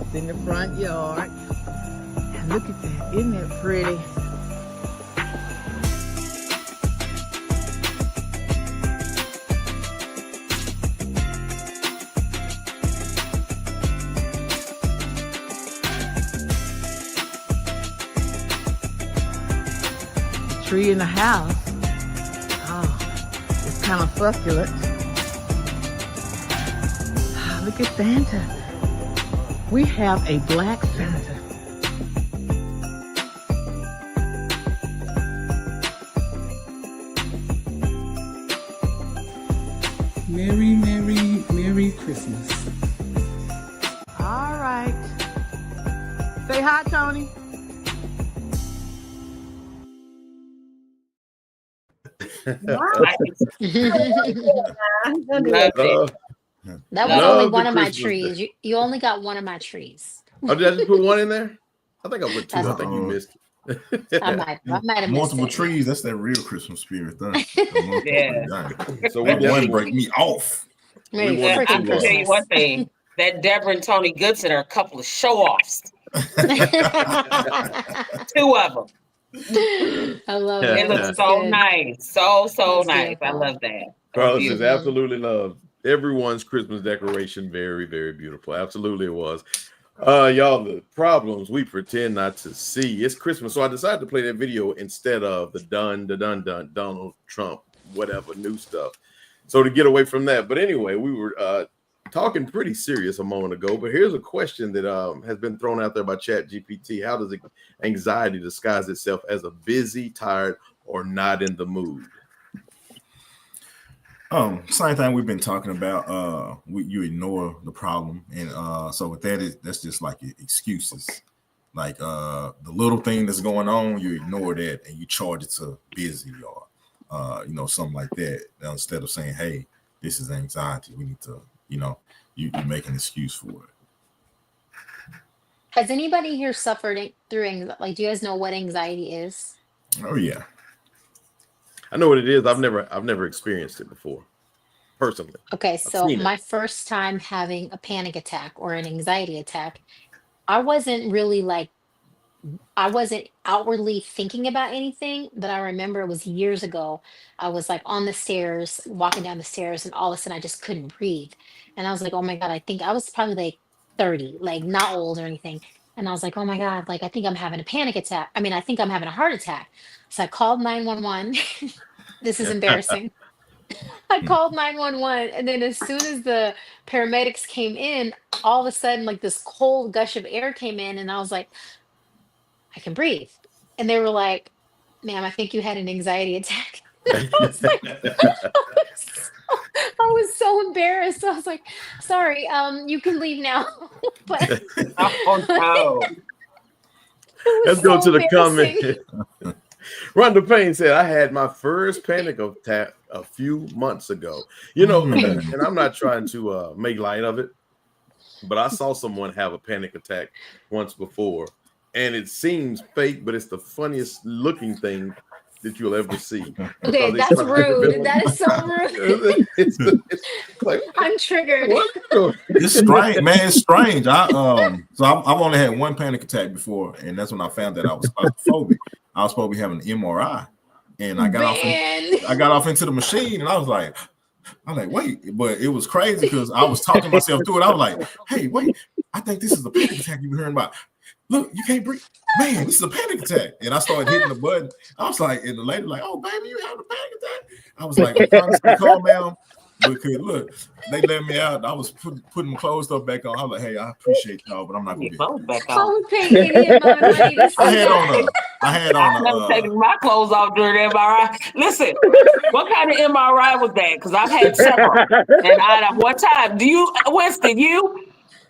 It's in the front yard. And look at that. Isn't that pretty? Tree in the house. Oh, it's kind of succulent. Ah, look at Santa. We have a black Santa. Merry, Merry, Merry Christmas. All right. Say hi, Tony. That was only one of my trees. You only got one of my trees. Oh, did I just put one in there? I think I put two. I think you missed it. I might have missed Multiple it. trees. That's that real Christmas spirit. Yeah. So that one break me off. Merry I freaking can tell you Christmas. one thing. That Deborah and Tony Goodson are a couple of show-offs. Two of them. I love It it. looks That's so good. nice. So That's nice. I beautiful. love that. Carlos says absolutely love everyone's Christmas decoration. Very, very beautiful. Absolutely it was. Y'all, the problems we pretend not to see. It's Christmas, so I decided to play that video instead of the dun Donald Trump, whatever new stuff. So to get away from that. But anyway, we were talking pretty serious a moment ago. But here's a question that has been thrown out there by ChatGPT. How does anxiety disguise itself as a busy, tired, or not in the mood? Same thing we've been talking about. You ignore the problem, and so with that, that's just like excuses. Like the little thing that's going on, you ignore that and you charge it to busy or something like that. Instead of saying, "Hey, this is anxiety. We need to," you make an excuse for it. Has anybody here suffered through anxiety? Like, do you guys know what anxiety is? Oh yeah. I know what it is. I've never experienced it before, personally. Okay, I've so seen it. my first time having a panic attack or an anxiety attack, I wasn't really like I wasn't outwardly thinking about anything, but I remember it was years ago. I was like on the stairs, walking down the stairs, and all of a sudden I just couldn't breathe. And I was like, oh my God, I think I was probably like 30, like not old or anything. And I was like, oh my God, like I think I'm having a panic attack. I mean, I think I'm having a heart attack. So I called 911. This is embarrassing. I called 911. And then as soon as the paramedics came in, all of a sudden, like this cold gush of air came in, and I was like, I can breathe. And they were like, ma'am, I think you had an anxiety attack. I was like, I was so embarrassed. I was like, sorry, you can leave now. But Oh no. it was Let's go so to the embarrassing. comment. Rhonda Payne said, I had my first panic attack a few months ago. You know, and I'm not trying to make light of it, but I saw someone have a panic attack once before, and it seems fake, but it's the funniest looking thing that you'll ever see. Okay, that's rude. That is so rude. it's like, I'm triggered. It's strange, man. It's strange. I've only had one panic attack before, and that's when I found that I was claustrophobic. I was supposed to be having an MRI, and I got off into the machine, and I was like, wait, but it was crazy because I was talking myself through it. I was like, hey, wait, I think this is the panic attack you've been hearing about. Look, you can't breathe. Man, this is a panic attack. And I started hitting the button. I was like, and the lady like, oh, baby, you having a panic attack? I was like, I'm trying to stay calm down. Because look, they let me out. I was putting clothes stuff back on. I was like, hey, I appreciate y'all, but I'm not going to be back I would pay any of my money to see I've never taken my clothes off during MRI. Listen, what kind of MRI was that? Because I've had several. And at what time? Winston,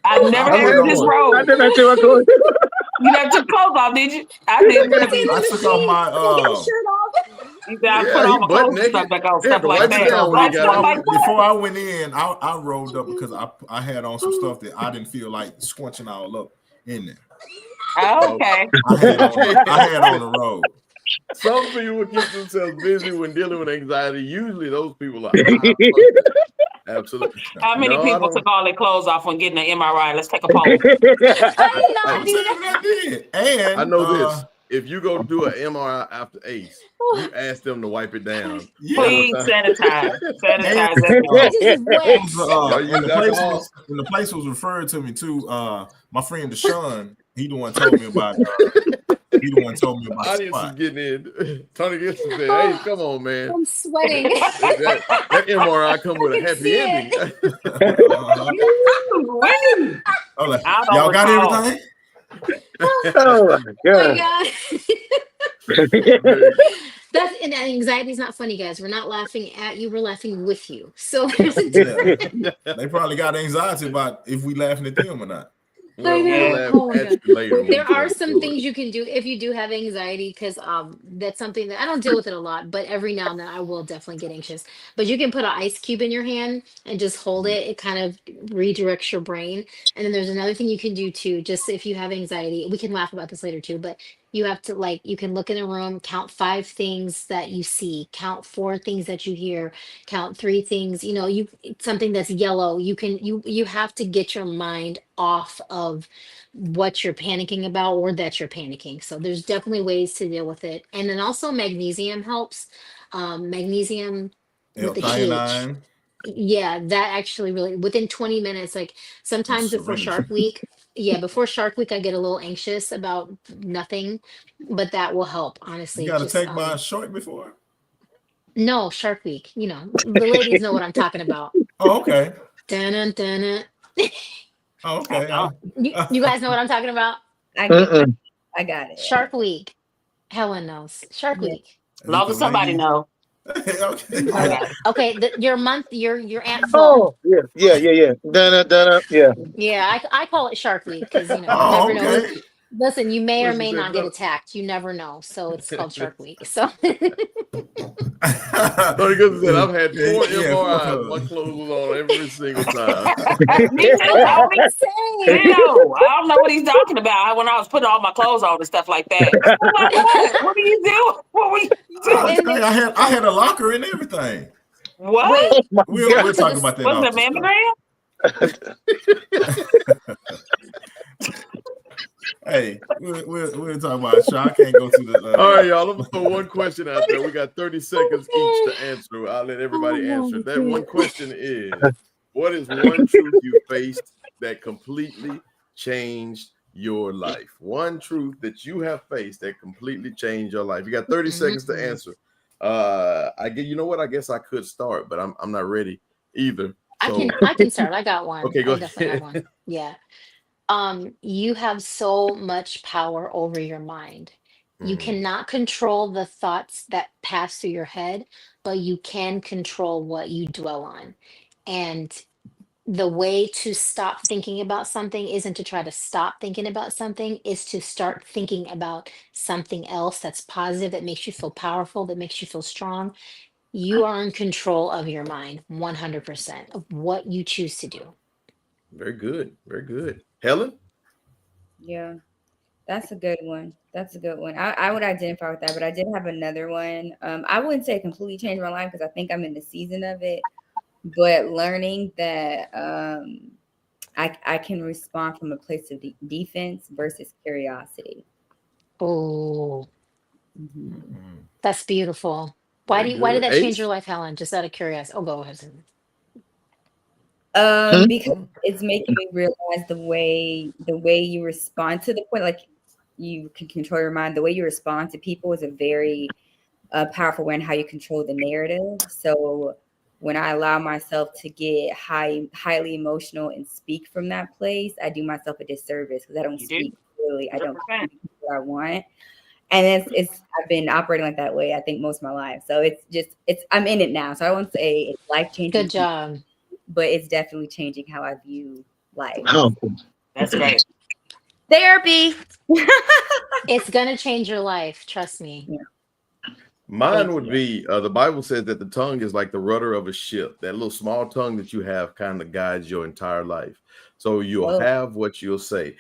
I've never heard this road. I did not see what's going. You never took clothes off, did you? I did. I took off my shirt off. You got put all my clothes and stuff back on, stuff like that. Before I went in, I rolled up because I had on some stuff that I didn't feel like squinching all up in there. Okay. I had on the road. Some people keep themselves busy when dealing with anxiety. Usually those people are absolutely. How many people took all their clothes off when getting an MRI? Let's take a poll. And I know this. If you go do an MRI after ACE, you ask them to wipe it down. Please sanitize. Sanitize and the place was referred to me to my friend Deshaun. He the one told me about Audience is getting in. Tony Gibson said, hey, come on, man. I'm sweating. that MRI come with a happy ending. Y'all got everything? Oh my God. That's and anxiety is not funny, guys. We're not laughing at you, we're laughing with you. So they probably got anxiety about if we laughing at them or not. There are some things you can do if you do have anxiety, because that's something that I don't deal with it a lot, but every now and then I will definitely get anxious. But you can put an ice cube in your hand and just hold it. It kind of redirects your brain. And then there's another thing you can do too, just if you have anxiety. We can laugh about this later too, but you have to you can look in a room, count 5 things that you see, count 4 things that you hear, count 3 things, something that's yellow. You have to get your mind off of what you're panicking about or that you're panicking. So there's definitely ways to deal with it. And then also magnesium helps. Magnesium with the heat. Yeah, that actually really within 20 minutes, sometimes before Shark Week. Yeah, before Shark Week, I get a little anxious about nothing, but that will help, honestly. You got to take my shark before? No, Shark Week. The ladies know what I'm talking about. Oh, okay. Dun, dun, dun. Oh, okay. You guys know what I'm talking about? I got it. Shark Week. Helen knows. Shark Week. Long as somebody know. Okay, your month, your Aunt Oh, yeah. Dun, yeah. Yeah, I call it Shark Week because you never know. Listen, you may or may not get attacked. You never know. So it's called Shark Week. So Tony Gibson said, I've had 4 MRIs. My clothes was on every single time. Me too. I don't know what he's talking about. When I was putting all my clothes on and stuff like that. What do you do? What were you doing? I had a locker and everything. What? We'll talk about that. Wasn't it a mammogram? Hey, we'll talk about it. Sean, I can't go to the. All right, y'all. I'm gonna throw one question out there. We got 30 seconds each to answer. I'll let everybody answer. That one question is: what is one truth you faced that completely changed your life? One truth that you have faced that completely changed your life. You got 30 seconds to answer. You know what? I guess I could start, but I'm not ready either. So I can start. I got one. okay, go I definitely got one. ahead. Yeah. You have so much power over your mind. You cannot control the thoughts that pass through your head, but you can control what you dwell on. And the way to stop thinking about something isn't to try to stop thinking about something, is to start thinking about something else that's positive, that makes you feel powerful, that makes you feel strong. You are in control of your mind 100% of what you choose to do. Very good. Very good. Helen? Yeah, that's a good one. That's a good one. I would identify with that, but I did have another one. I wouldn't say it completely changed my life because I think I'm in the season of it, but learning that I can respond from a place of defense versus curiosity. Oh, Mm-hmm. that's beautiful. Very Why did good. that change your Ace? life, Helen? Just out of curiosity. Oh, go ahead. Because it's making me realize the way you respond to the point, like you can control your mind. The way you respond to people is a very powerful way in how you control the narrative. So when I allow myself to get highly emotional and speak from that place, I do myself a disservice because I don't speak clearly. I don't 100%. communicate what I want. And it's I've been operating like that way, I think, most of my life. So it's I'm in it now. So I won't say it's life changing, Good job. but it's definitely changing how I view life. That's great. Therapy. It's gonna change your life. Trust me. Yeah. Mine would be the Bible says that the tongue is like the rudder of a ship. That little small tongue that you have kind of guides your entire life. So you'll have what you say.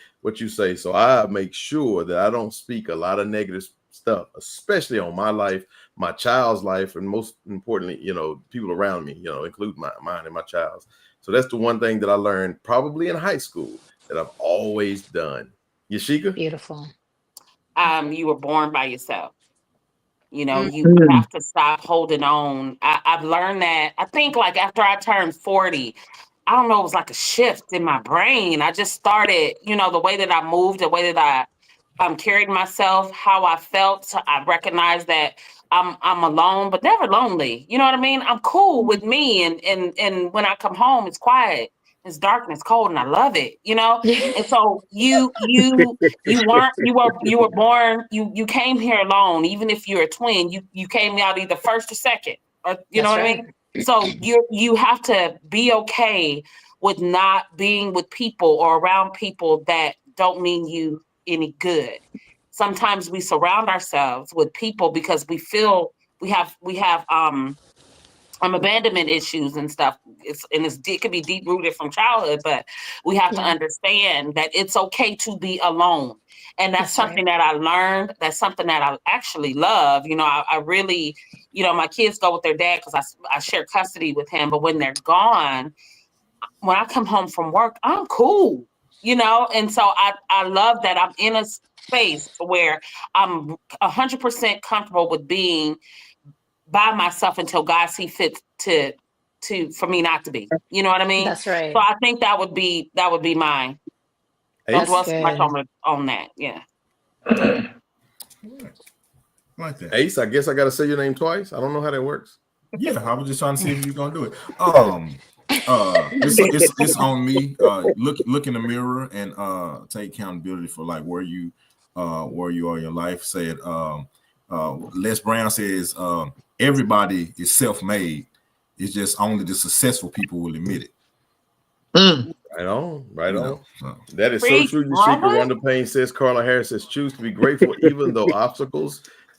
So I make sure that I don't speak a lot of negative stuff, especially on my life, my child's life, and most importantly, people around me, including mine and my child's. So that's the one thing that I learned probably in high school that I've always done. Yashika? Beautiful. You were born by yourself. You have to stop holding on. I've learned that. I think like after I turned 40, I don't know, it was like a shift in my brain. I just started, the way that I moved, the way that I carried myself, how I felt. I recognized that I'm alone, but never lonely. You know what I mean? I'm cool with me, and when I come home, it's quiet, it's dark, and it's cold, and I love it. And so you were born. You came here alone, even if you're a twin. You came out either first or second, or you know what I mean. So you have to be okay with not being with people or around people that don't mean you any good. Sometimes we surround ourselves with people because we feel we have abandonment issues and stuff. It could be deep rooted from childhood, but we have to understand that it's okay to be alone. And that's something that I learned. That's something that I actually love. I really, my kids go with their dad because I share custody with him. But when they're gone, when I come home from work, I'm cool, and so I love that I'm in a space where I'm 100% comfortable with being by myself until God sees fit for me not to be. You know what I mean? That's right. So I think that would be mine. Don't dwell so much on that. Yeah. Like that. Ace, I guess I got to say your name twice. I don't know how that works. Yeah, I was just trying to see if you're gonna do it. It's on me. Look in the mirror and take accountability for like where you are in your life. Said Les Brown says everybody is self-made. It's just only the successful people will admit it. Right on. That is so true. Yashika Wonder Payne says, Carla Harris says, choose to be grateful even though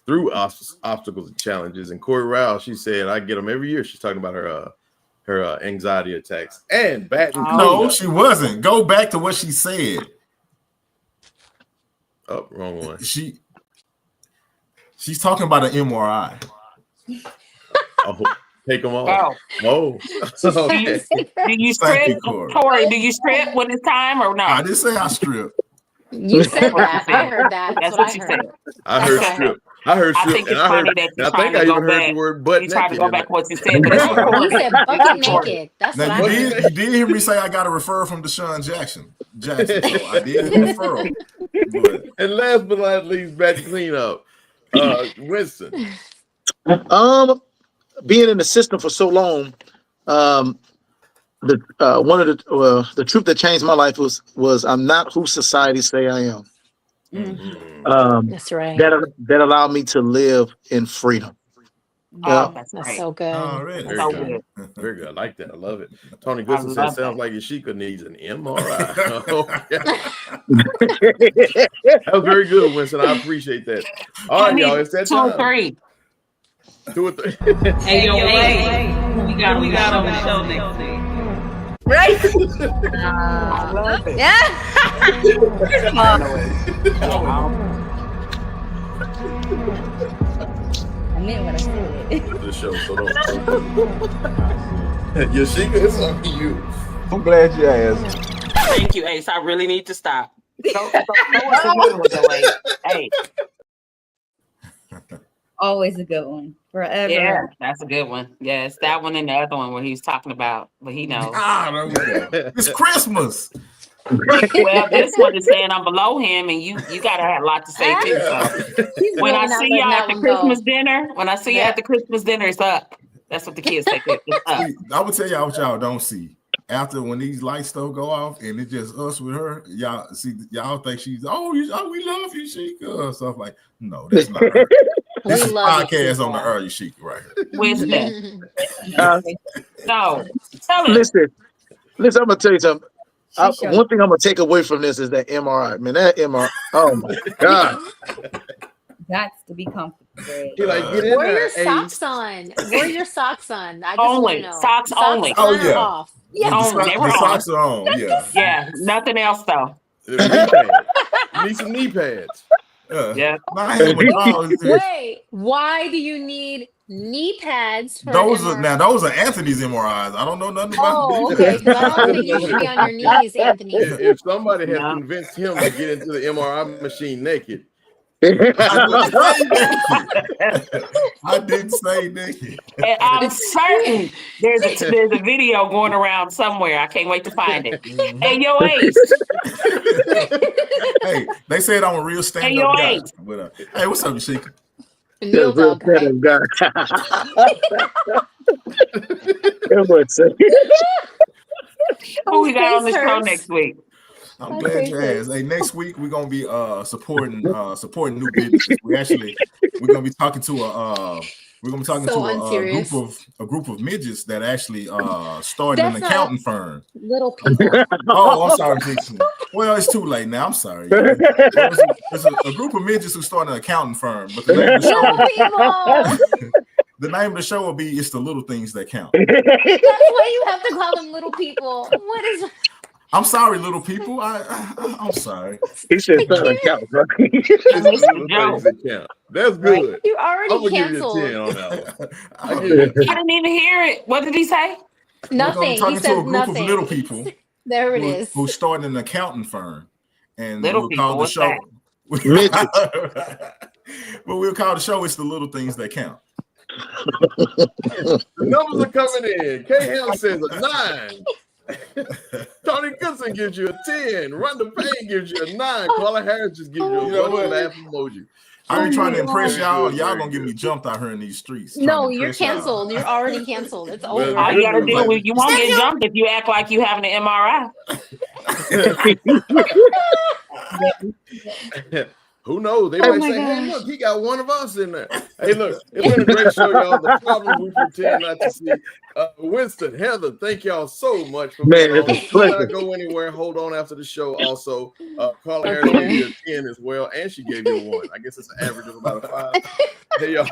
through obstacles and challenges. And Corey Rao, she said, I get them every year. She's talking about her anxiety attacks and bad. No, she wasn't. Go back to what she said. Oh, wrong one. She's talking about an MRI. Oh, take them off. Oh. Okay. Do you strip, Corey? Do you strip when it's time or no? I didn't say I strip. You said that. I heard that. That's what what I you heard. said. I heard strip. I heard I strip, think and it's funny that you're trying to I go even heard back. the word butt You tried to naked. go back what you said, but it's recorded. You said It's bucket recorded. naked. That's Now what I you heard. did hear me say I got a referral from Deshaun Jackson, so I did get a referral. But And last but not least, back to clean up. Winston. Being in the system for so long, one of the truth that changed my life was I'm not who society say I am. That's right. That allowed me to live in freedom. That's so good. Already. Very so good. good. Very good. I like that. I love it. Tony I Goodson says, love sounds that. like Yashika needs an MRI. That was very good, Winston. I appreciate that. All right, y'all. It's that 2 time. or 3. 2 or 3. Hey, yo, we got on the show next week. Right? I love it. Yeah. I meant what I said. The show, so don't. Yashika, it's on you. I'm glad you asked. Thank you, Ace. I really need to stop. Hey. Always a good one. Forever. Yeah, that's a good one. Yes, that one and the other one where he's talking about, but he knows. There we go. It's Christmas. Well, this one is saying I'm below him, and you gotta have a lot to say too. So when I see y'all at the Christmas dinner, it's up. That's what the kids say. It's up. I would tell y'all what y'all don't see. After when these lights still go off and it's just us with her, y'all think she's we love you, Sheikah, or stuff like. No, that's not her. This is podcast on the early Sheikah right here. Where's that? No, tell it. Listen, I'm gonna tell you something. One thing I'm gonna take away from this is that MRI. Man, that MRI. Oh my God. That's to be comfortable. Wear your socks on. Wear your socks on. I just want to know. Socks only. On or off? Yeah, the socks are on. Yeah. Yeah, nothing else though. Knee pads. You need some knee pads. Yeah. Wait, why do you need knee pads for those MRI? are Anthony's MRIs. I don't know nothing about. Oh, okay. Because I don't think you should be on your knees, Anthony. If somebody had convinced him to get into the MRI machine naked. I didn't say naked. And I'm certain there's a video going around somewhere. I can't wait to find it. Hey, yo, Ace. Hey, they said I'm a real stand-up guy. Ace. But, hey, what's up, Sheikah? Real dog. Who we got on the show next week? I'm glad you asked. Hey, next week we're gonna be supporting new businesses. We're gonna be talking to a group of midgets that actually started an accounting firm. Little people. Oh, I'm sorry, Jason. Well, it's too late now. I'm sorry. There's a group of midgets who started an accounting firm, but the name of the show will be "It's the Little Things That Count." That's why you have to call them little people. What is? I'm sorry, little people. I'm sorry. He should start an account, bro. That's good. You already I'm gonna canceled. give you a 10 on that one. I didn't even hear it. What did he say? Nothing. Talking He to said a group nothing. of little people. There it is. Who started an accounting firm, and Little we'll people, call the what's show. But we'll call the show "It's the Little Things That Count." The numbers are coming in. K. Hill says a 9. Tony Goodson gives you a 10. Rhonda Payne gives you a 9. Carla Harris just gives you a laugh emoji. I be trying to impress y'all. Y'all gonna get me jumped out here in these streets. No, you're canceled. You're already canceled. It's over. All you gotta do is you won't get jumped if you act like you having an MRI. Who knows? They might say, hey, look, he got one of us in there. Hey, look, it's been a great show, y'all. The problem we pretend not to see. Winston, Heather, thank y'all so much for being on. Do not go anywhere. Hold on after the show. Also, Carla Harris gave you a 10 as well, and she gave you a 1. I guess it's an average of about a 5. Hey, y'all,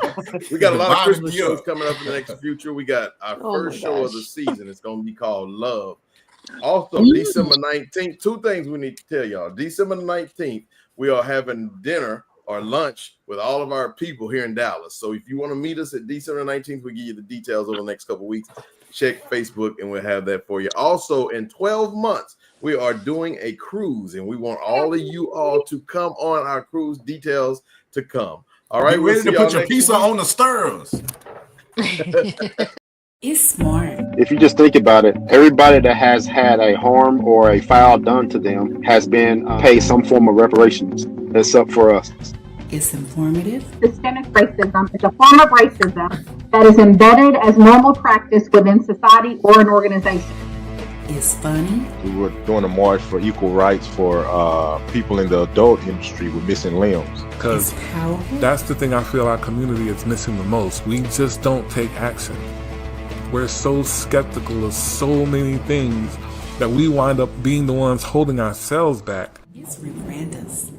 we got a lot of Christmas shows coming up in the next future. We got our first show of the season. It's going to be called Love. Also, December 19th, 2 things we need to tell y'all. December 19th, we are having dinner or lunch with all of our people here in Dallas. So if you want to meet us at December 19th, we'll give you the details over the next couple of weeks. Check Facebook and we'll have that for you. Also, in 12 months, we are doing a cruise, and we want all of you all to come on our cruise. Details to come. All right, Get ready to put your pizza on the stirrers. It's smart. If you just think about it, everybody that has had a harm or a foul done to them has been paid some form of reparations, except for us. It's informative. Systemic racism is a form of racism that is embedded as normal practice within society or an organization. It's funny. We were doing a march for equal rights for people in the adult industry with missing limbs. Because that's the thing I feel our community is missing the most. We just don't take action. We're so skeptical of so many things that we wind up being the ones holding ourselves back. It's Rebrandas.